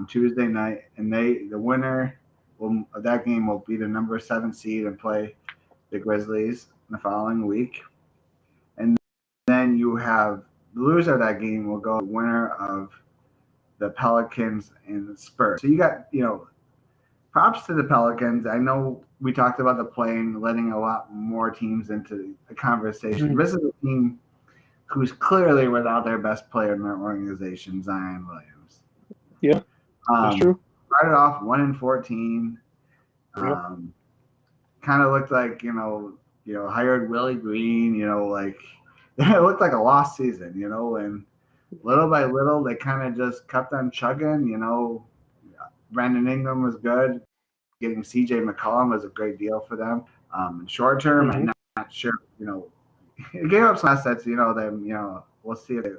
Tuesday night, and the winner of that game will be the number 7 seed and play the Grizzlies the following week. And then you have the loser of that game will go winner of the Pelicans and the Spurs. So you got, props to the Pelicans. I know we talked about the play-in, letting a lot more teams into the conversation. Mhm. This is a team who's clearly without their best player in their organization, Zion Williams. Yeah, that's true. Started off 1-14. Yep. Kind of looked like, hired Willie Green, like it looked like a lost season, and little by little they kind of just kept on chugging, Brandon Ingram was good. Getting CJ McCollum was a great deal for them. In short term, I'm not sure, it gave up some assets, we'll see if they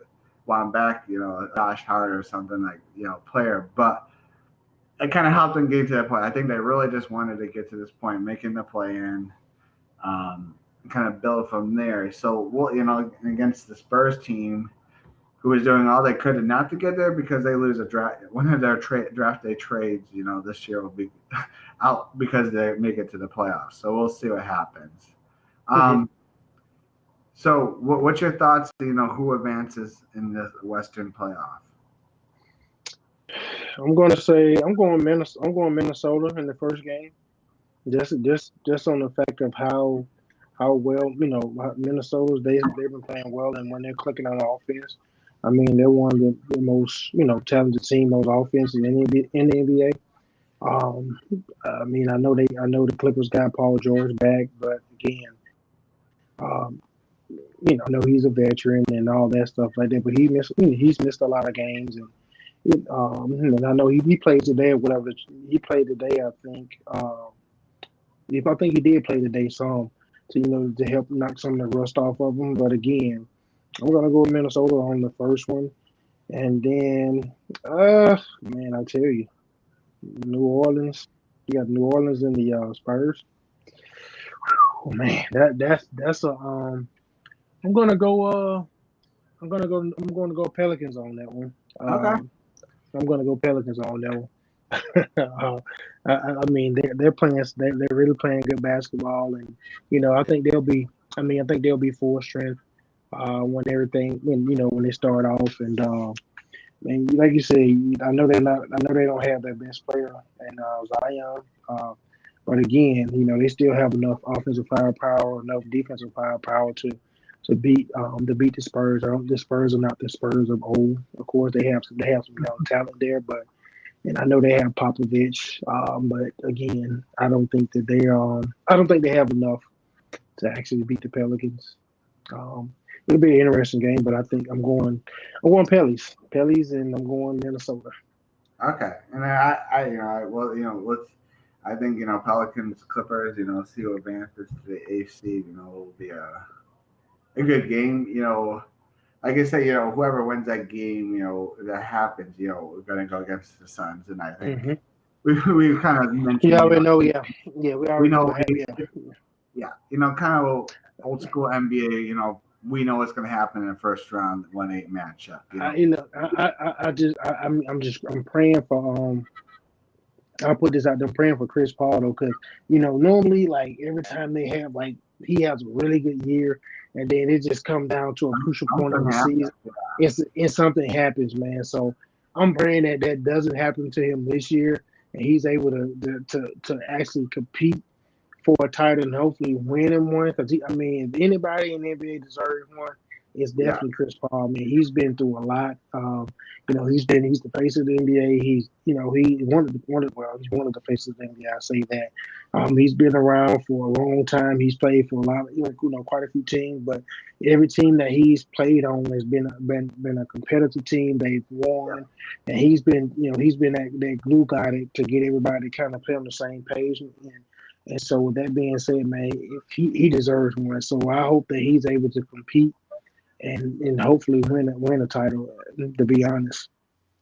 want back, Josh Hart or something like, player, but it kind of helped them get to that point. I think they really just wanted to get to this point, making the play in, kind of build from there. So, against the Spurs team, who was doing all they could not to get there because they lose a draft. One of their draft day trades, this year will be out because they make it to the playoffs. So we'll see what happens. So what's your thoughts? Who advances in the Western playoff? I'm going to say I'm going Minnesota in the first game. Just on the fact of how well Minnesota's they've been playing well, and when they're clicking on offense, I mean they're one of the most talented team on offense in the NBA. I mean I know the Clippers got Paul George back, but again, um, I know he's a veteran and all that stuff like that, but he's missed a lot of games and I know he played today or whatever. He played today, I think. If I think he did play today some to help knock some of the rust off of him. But again, I'm gonna go with Minnesota on the first one, and then man, I tell you, New Orleans. You got New Orleans and the Spurs. Oh man, that's a I'm gonna go. I'm gonna go Pelicans on that one. Okay. I'm gonna go Pelicans on that one. I mean, they're playing. They're really playing good basketball, and I think they'll be. I think they'll be full strength when when they start off. And like you said, I know they're not. I know they don't have their best player in Zion. But again, they still have enough offensive firepower, enough defensive firepower to beat the Spurs. The Spurs are not the Spurs of old. Of course, they have some young talent there, but. And I know they have Popovich, but again, I don't think that I don't think they have enough to actually beat the Pelicans. It'll be an interesting game, but I think I'm going Pellies, and I'm going Minnesota. Okay, and I think Pelicans, Clippers, see who advances to the eighth seed. Will be a good game. Like I say, whoever wins that game, that happens, we're gonna go against the Suns, and I think we've kind of mentioned. Yeah, we know. Yeah, we already know. Kind of old school NBA. We know what's gonna happen in the first round 1-8 matchup. I'm praying for I'll put this out there, praying for Chris Paul though, because normally like every time they have he has a really good year. And then it just comes down to a crucial point of the season. It's something happens, man. So I'm praying that doesn't happen to him this year, and he's able to actually compete for a title and hopefully win him one. Because if anybody in the NBA deserves one, it's definitely Chris Paul. Man, he's been through a lot. He's the face of the NBA. He's one of the faces of the NBA. I say that. He's been around for a long time. He's played for a lot of quite a few teams, but every team that he's played on has been a competitive team. They've won, and he's been that glue guy to get everybody to kind of play on the same page. And so with that being said, man, if he deserves one. So I hope that he's able to compete and hopefully win a title, to be honest.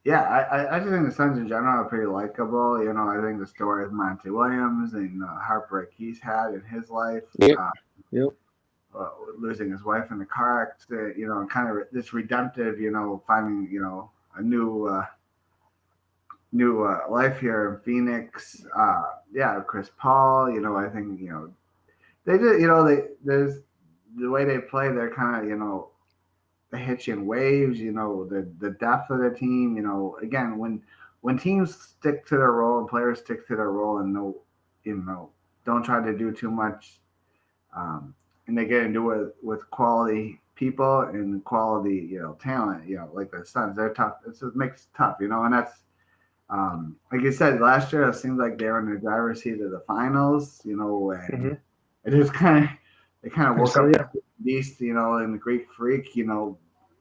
Yeah, I just think the Suns in general are pretty likable. I think the story of Monty Williams and the heartbreak he's had in his life. Yep. Yep. Losing his wife in the car accident, and kind of this redemptive, finding, a new life here in Phoenix. Yeah, Chris Paul, I think, they did, there's the way they play, they're kind of, they hit you in waves, the depth of the team, again, when teams stick to their role and players stick to their role and don't try to do too much, and they get into it with quality people and quality, talent, like the Suns, they're tough. It makes it tough, and that's, like you said, last year it seemed like they were in the driver's seat of the finals, and Mm-hmm. it just they kind of woke So up yeah. the beast, and the Greek freak,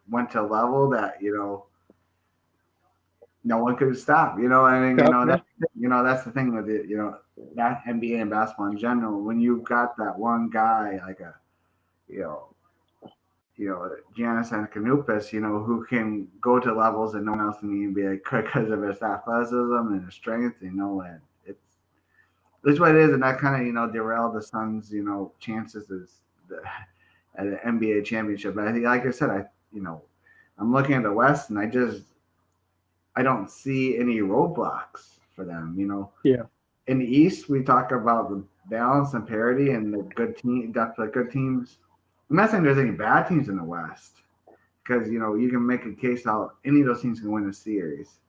went to a level that, no one could stop. I mean, Yep, yeah. that's the thing with it, that NBA and basketball in general. When you've got that one guy like a, you know, Giannis Antetokounmpo, who can go to levels that no one else in the NBA could because of his athleticism and his strength, and it's what it is, and that kind of, derailed the Suns, chances at an NBA championship. But I think, like I said, I'm looking at the West, and I don't see any roadblocks for them. Yeah. In the East, we talk about the balance and parity and the good team depth of good teams. I'm not saying there's any bad teams in the West, because you can make a case how any of those teams can win a series.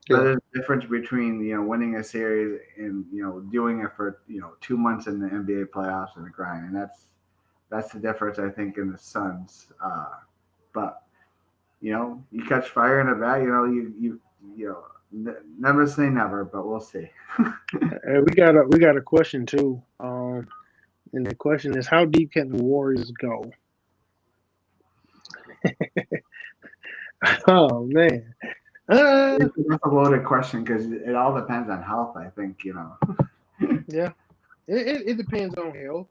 But Yeah. there's a difference between winning a series and doing it for 2 months in the NBA playoffs and the grind, and that's the difference, I think, in the Suns. But you catch fire in a bat, never say never, but we'll see. We got a question too. And the question is, how deep can the Warriors go? Oh man. It's a loaded question because it all depends on health, I think. Yeah. It depends on health.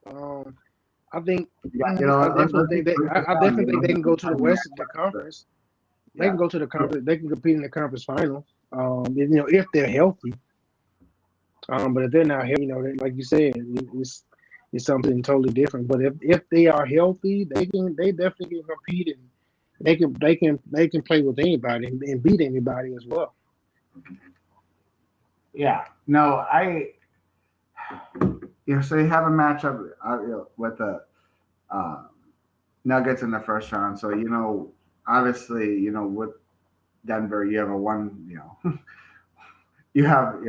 I think. Yeah, I let's definitely think break they. it I down, definitely think they can go to the Western Conference. They Yeah. can go to the conference. They can compete in the conference finals. If they're healthy. But if they're not healthy, like you said, it's something totally different. But if they are healthy, they definitely can compete, and they can play with anybody and beat anybody as well. Yeah. No, so you have a matchup with the uh, Nuggets in the first round. So, obviously, with Denver, you have a one, you have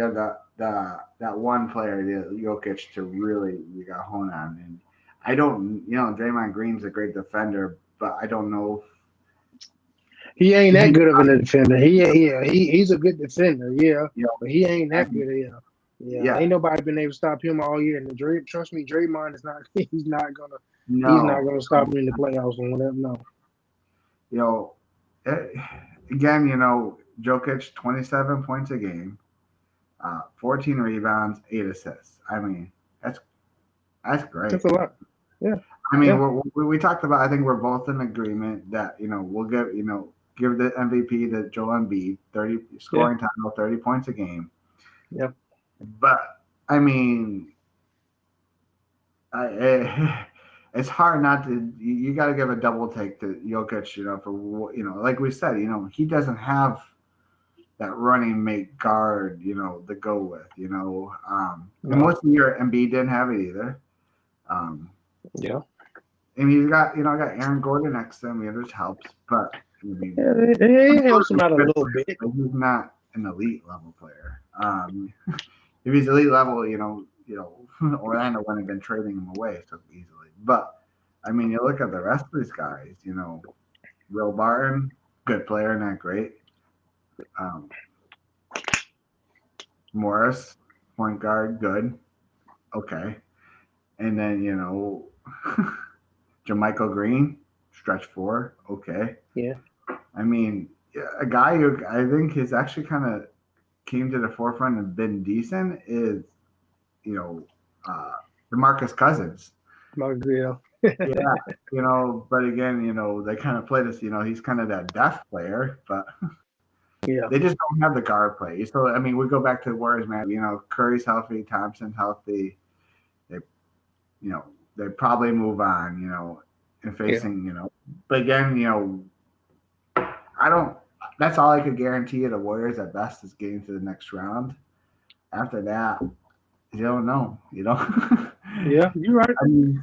that one player, Jokic, to really you got hone on. And I don't, Draymond Green's a great defender, but I don't know. He ain't that good of a defender. He's a good defender, yeah, You but he ain't know, that good. Yeah, yeah. yeah, Ain't nobody been able to stop him all year. And trust me, Draymond is not. He's not no, gonna stop him in the playoffs or whatever. No. you know, eh, again, Jokic 27 points a game, 14 rebounds, 8 assists. I mean, that's great. That's a lot. Yeah, I mean, yeah, we talked about. I think we're both in agreement that we'll give the MVP to Joel Embiid, 30 yeah, scoring title, 30 points a game. yeah. But I mean, it's hard not to. You got to give a double take to Jokic, for like we said, he doesn't have that running mate guard, to go with, and No. most of the year Embiid didn't have it either. Um, Yeah. and he's got, got Aaron Gordon next to him, which helps. But I mean, Yeah, it helps him out a little bit. he's not an elite level player. If he's elite level, Orlando wouldn't have been trading him away so easily. But I mean, you look at the rest of these guys. Will Barton, good player, not great. Um, Morris, point guard, good, okay. And then Jermichael Green, stretch four, okay. Yeah. I mean, a guy who I think has actually kind of came to the forefront and been decent is, Demarcus Cousins. Yeah. Yeah, but again, they kind of play this, he's kind of that depth player, but Yeah. they just don't have the guard play. So, I mean, we go back to the Warriors, man. Curry's healthy, Thompson's healthy. They they probably move on, and facing, But again, I don't. That's all I could guarantee you. The Warriors at best is getting to the next round. After that, you don't know. Yeah, you're right. I mean,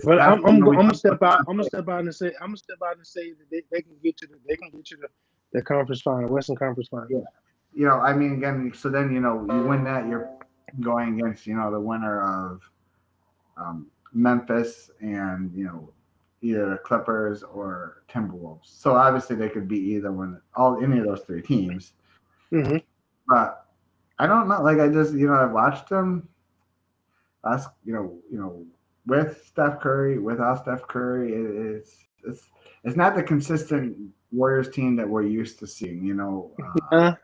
But I'm gonna step out. I'm gonna step out and say that they can get to the conference final, Western Conference final. Yeah. I mean, again, so then you win that, you're going against the winner of Memphis and either the Clippers or Timberwolves. So obviously they could be either any of those three teams. Mm-hmm. But I don't know. Like I just I've watched them. Us with Steph Curry, without Steph Curry, it's not the consistent Warriors team that we're used to seeing. No. I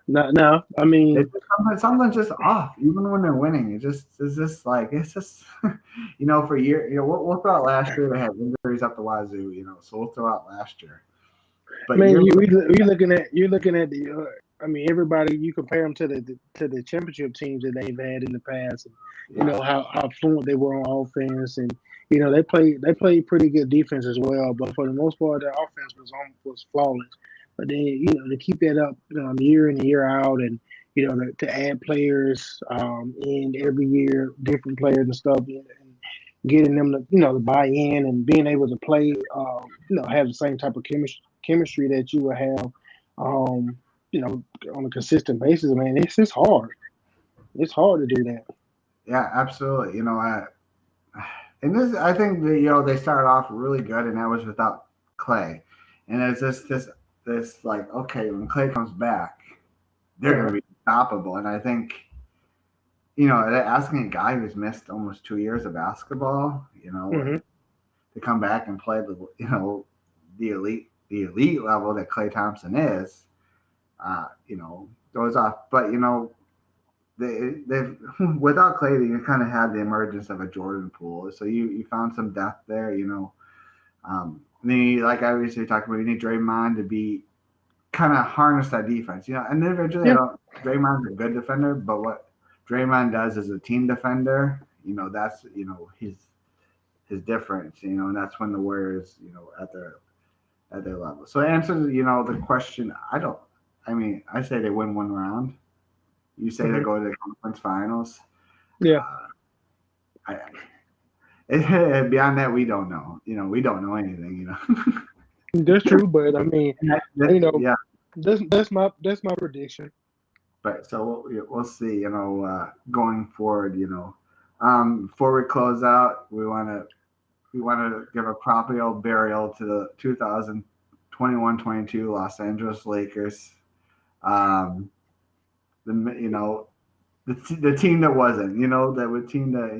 mean, something's just off, even when they're winning. It's just for a year. We'll throw out last year. They had injuries up the wazoo. So we'll throw out last year. But you're looking at the. I mean, everybody. You compare them to the championship teams that they've had in the past. And, how fluent they were on offense, and they played pretty good defense as well. But for the most part, their offense was flawless. But then to keep that up year in and year out, and to add players in every year, different players and stuff, and getting them to buy in and being able to play, have the same type of chemistry that you would have, on a consistent basis. Man, it's hard. It's hard to do that. Yeah, absolutely. And this, I think they started off really good, and that was without Clay. And it's this like, okay, when Clay comes back, they're going to be unstoppable. And I think, asking a guy who's missed almost 2 years of basketball, to come back and play the elite level that Klay Thompson is, goes off. But they've without Clay, you kind of had the emergence of a Jordan Poole, so you found some depth there. Like I was talking about, you need Draymond to be kind of harness that defense, and eventually, Draymond's a good defender, but what Draymond does as a team defender, that's his difference, and that's when the Warriors, at their level. So to answer the question, I say they win one round. You say they go to the conference finals. Yeah. Beyond that, we don't know. We don't know anything. That's true, but I mean, yeah. That's my prediction. But so we'll see. Going forward. Before we close out, we want to give a proper old burial to the 2021-22 Los Angeles Lakers. The team that wasn't, that team that,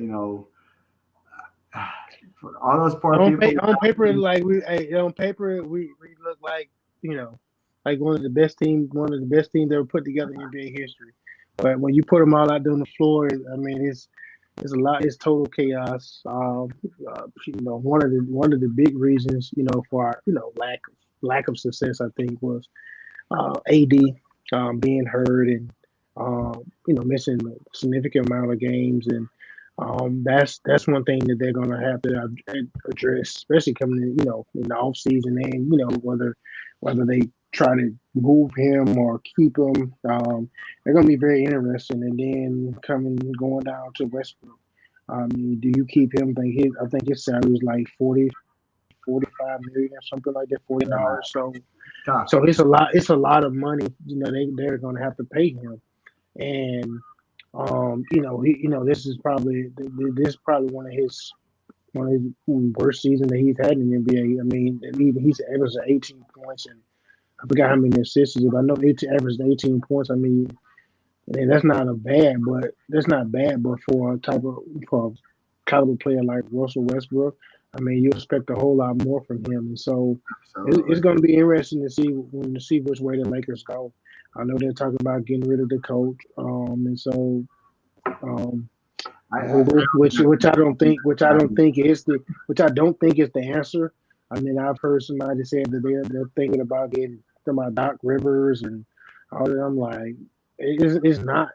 all those poor people. On paper, we look like, like one of the best teams ever put together in NBA history. But when you put them all out there on the floor, I mean, it's a lot. It's total chaos. One of the big reasons, for our, lack of success, I think, was AD being hurt and missing a significant amount of games, and that's one thing that they're gonna have to address, especially coming in, in the off season, and whether they try to move him or keep him. They're gonna be very interesting. And then going down to Westbrook. Do you keep him? I think his salary is like $45 million or something like that, $40. So it's a lot. It's a lot of money. They're going to have to pay him, and this is probably one of his worst seasons that he's had in the NBA. I mean, he's averaged 18 points, and I forgot how many assists. But I know he averaged 18 points. I mean, and that's not bad, but for a caliber player like Russell Westbrook, I mean, you expect a whole lot more from him, and so it's going to be interesting to see which way the Lakers go. I know they're talking about getting rid of the coach, and so, which I don't think is the answer. I mean, I've heard somebody say that they're thinking about getting Doc Rivers and all that. I'm like, it's not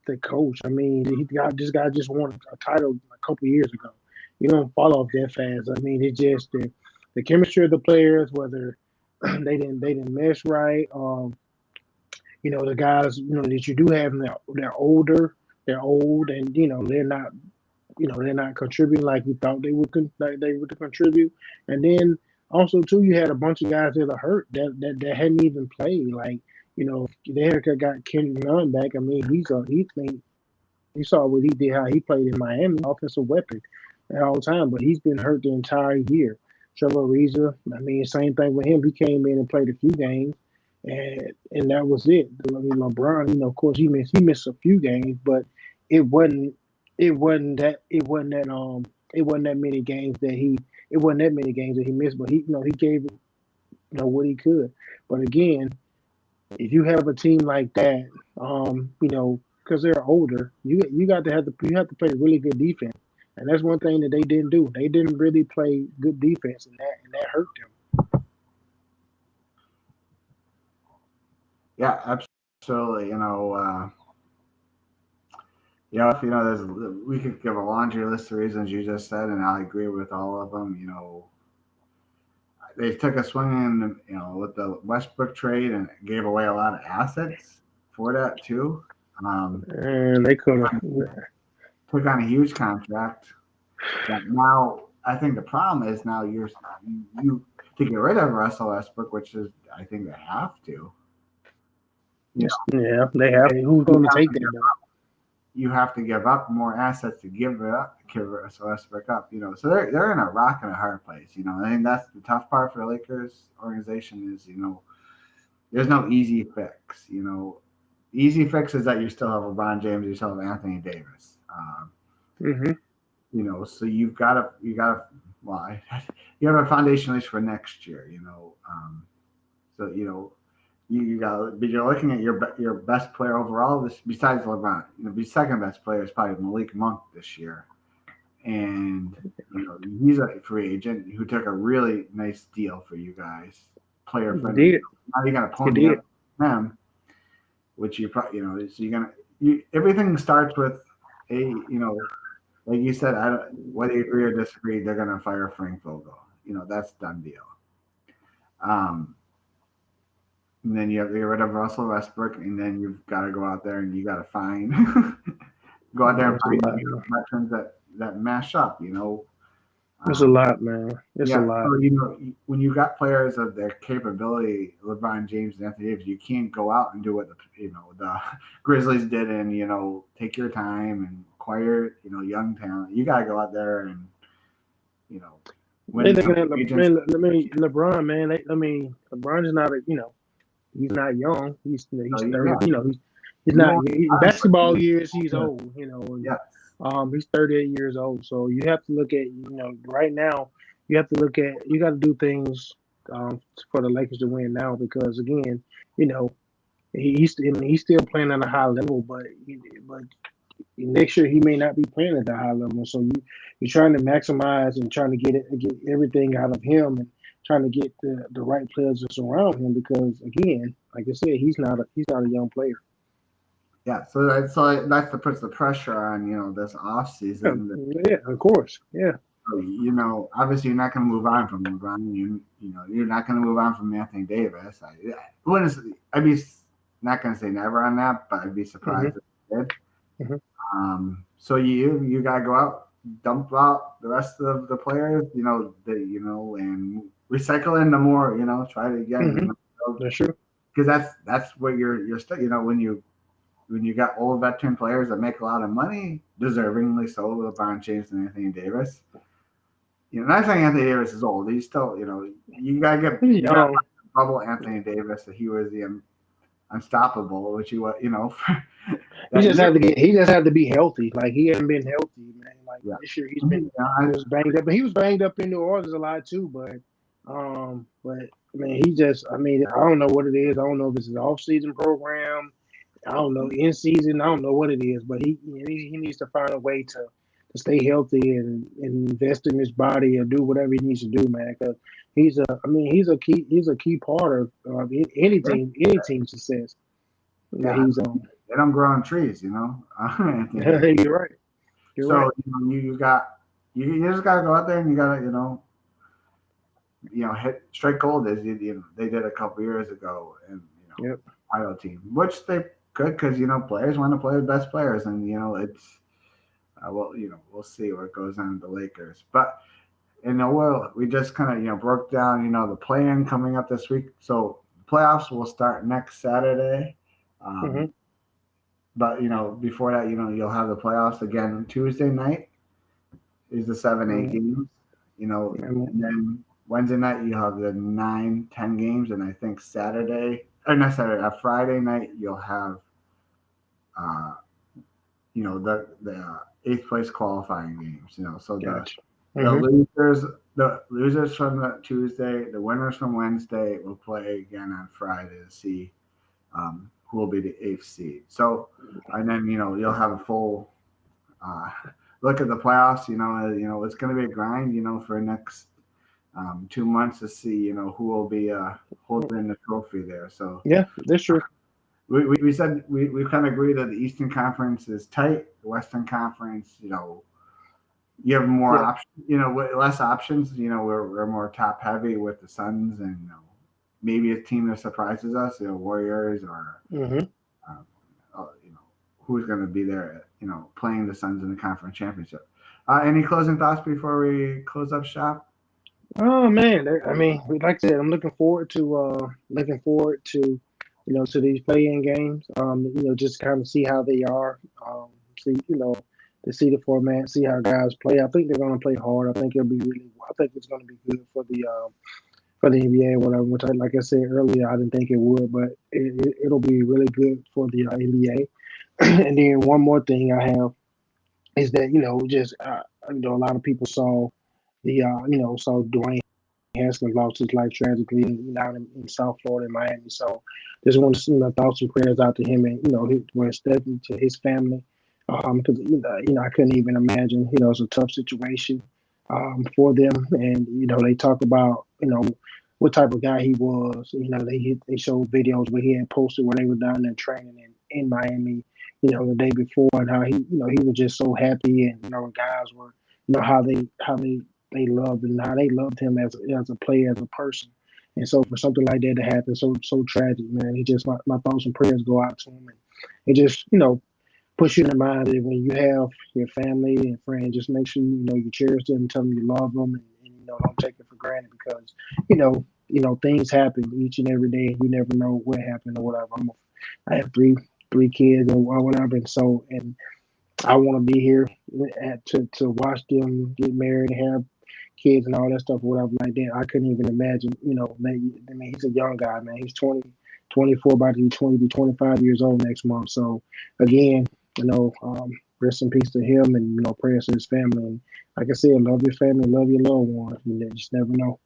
the coach. I mean, this guy just won a title a couple years ago. you don't fall off that fast. I mean, it's just the chemistry of the players, whether they didn't mesh right. The guys, that you do have, they're older, they're old, and they're not contributing like you thought like they would contribute. And then also too, you had a bunch of guys that are hurt that hadn't even played. Like, they had got Kendrick Nunn back. I mean, you saw what he did, how he played in Miami, offensive weapon at all time, but he's been hurt the entire year. Trevor Ariza, I mean, same thing with him. He came in and played a few games, and that was it. I mean, LeBron, of course, he missed a few games, but it wasn't it wasn't that many games that he missed. But he gave it, what he could. But again, if you have a team like that, because they're older, you have to play really good defense, and that's one thing that they didn't do. They didn't really play good defense, and that hurt them. Yeah, absolutely. We could give a laundry list of reasons you just said, and I agree with all of them. They took a swing with the Westbrook trade and gave away a lot of assets for that too. And they could have. Took on a huge contract. But now I think the problem is now you to get rid of Russell Westbrook, which is I think they have to. Yeah, they have. Who's going to take that? You have to give up more assets to give Russell Westbrook up. So they're in a rock and a hard place. I think that's the tough part for the Lakers organization is there's no easy fix. Easy fix is that you still have LeBron James, you still have Anthony Davis. So you have a foundation at least for next year. You're looking at your best player overall. Besides LeBron, the second best player is probably Malik Monk this year, and he's a free agent who took a really nice deal for you guys, player friendly. Now you're gonna pony up them, which you probably so everything starts with like you said, whether you agree or disagree, they're gonna fire Frank Vogel. That's done deal. And then you have to get rid of Russell Westbrook, and then you've got to go out there and you got to find go out there and find veterans that mash up. It's a lot, man. It's a lot. So, when you got players of their capability, LeBron James and Anthony Davis, you can't go out and do what the Grizzlies did and take your time and acquire young talent. You got to go out there and win. LeBron, man. LeBron is not he's not young. He's 30. He's not basketball years. He's old. He's 38 years old. So you have to look at right now. You got to do things for the Lakers to win now because again, he's still playing at a high level, but next year he may not be playing at the high level. So you're trying to maximize and trying to get everything out of him and trying to get the right players to surround him because again, like I said, he's not a young player. Yeah, so that puts the pressure on this off season. Yeah, of course. Yeah. So, obviously you're not going to move on from LeBron. You're not going to move on from Anthony Davis. I'd be not going to say never on that, but I'd be surprised if he did. So you got to go out, dump out the rest of the players, and recycle into more, try to get, That's true. Because that's what you're still, when you got old veteran players that make a lot of money, deservingly so, LeBron James and Anthony Davis. Not saying Anthony Davis is old. He's still, you got to get bubble Anthony Davis that he was the unstoppable, which he was, He just had to be healthy. Like he hasn't been healthy, man. Like this year, he was banged up. But he was banged up in New Orleans a lot too. But I mean, I don't know what it is. I don't know if it's an off-season program. I don't know in season. I don't know what it is. But he needs to find a way to stay healthy and invest in his body or do whatever he needs to do, man. Because he's a key part of any team's success. Yeah, they don't grow on trees, You're right. You got you just gotta go out there and you gotta hit straight gold as they did a couple years ago, and Yep. Idol team, which they could because players want to play the best players, and it's we'll see what goes on with the Lakers, but we just kind of broke down the play-in coming up this week, so playoffs will start next Saturday. Mhm. But before that, you'll have the playoffs again Tuesday night is the 7-8 games, and then Wednesday night you have the 9-10 games, and I think Friday night you'll have the eighth place qualifying games. So Gotcha. the losers from the Tuesday, the winners from Wednesday will play again on Friday to see who will be the eighth seed. So, and then you'll have a full look at the playoffs. It's going to be a grind. For the next 2 months to see who will be holding the trophy there. So Yeah, that's true. We said we kind of agree that the Eastern Conference is tight. The Western Conference, you have more options. Less options. We're more top heavy with the Suns and maybe a team that surprises us. Warriors or who's going to be there. Playing the Suns in the conference championship. Any closing thoughts before we close up shop? Oh man, I mean, like I said, I'm looking forward to to these play-in games. Just kind of see how they are. See, to see the format, see how guys play. I think they're going to play hard. I think I think it's going to be good for the NBA. Whatever. Which, like I said earlier, I didn't think it would, but it'll be really good for the NBA. And then one more thing I have is that a lot of people saw saw Dwayne Haskins lost his life tragically out in South Florida, in Miami. So just want to thoughts and prayers out to him and especially to his family, because I couldn't even imagine. It's a tough situation for them, and they talk about what type of guy he was. They showed videos where he had posted where they were down there training in Miami, the day before, and how he was just so happy, and guys were how they loved and how they loved him as a player, as a person. And so for something like that to happen, so tragic, man, it just my thoughts and prayers go out to him, and it just puts you in the mind that when you have your family and friends, just make sure you cherish them and tell them you love them, and don't take it for granted, because things happen each and every day, and you never know what happened or whatever. I have three kids or whatever, and I want to be here to watch them get married and have kids and all that stuff or whatever like that. I couldn't even imagine, he's a young guy, man. He's 24, about to be 25 years old next month. So again, rest in peace to him, and prayers to his family. And like I said, love your family, love your loved ones. You just never know.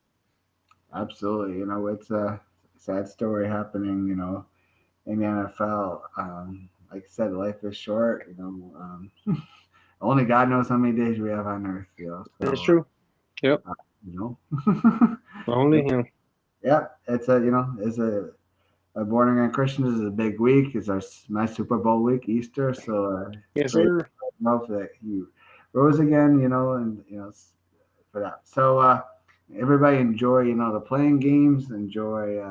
Absolutely. It's a sad story happening, in the NFL. Like I said, life is short. Only God knows how many days we have on earth. So, that's true. Yep. Only him. Yeah, it's a born again Christian. This is a big week. It's my Super Bowl week, Easter. So yes, sir. Hope that you rose again. And for that. So everybody enjoy the playing games. Enjoy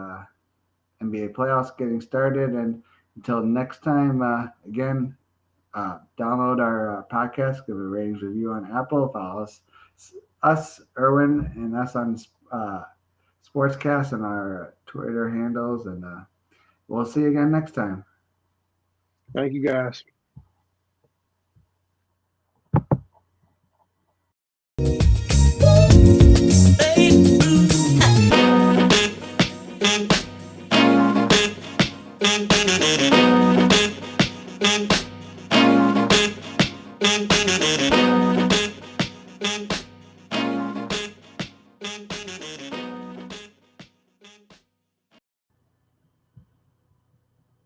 NBA playoffs getting started, and until next time, again, download our podcast, give a ratings review on Apple, follow us, Erwin, and us on Sportscast and our Twitter handles, and we'll see you again next time. Thank you, guys.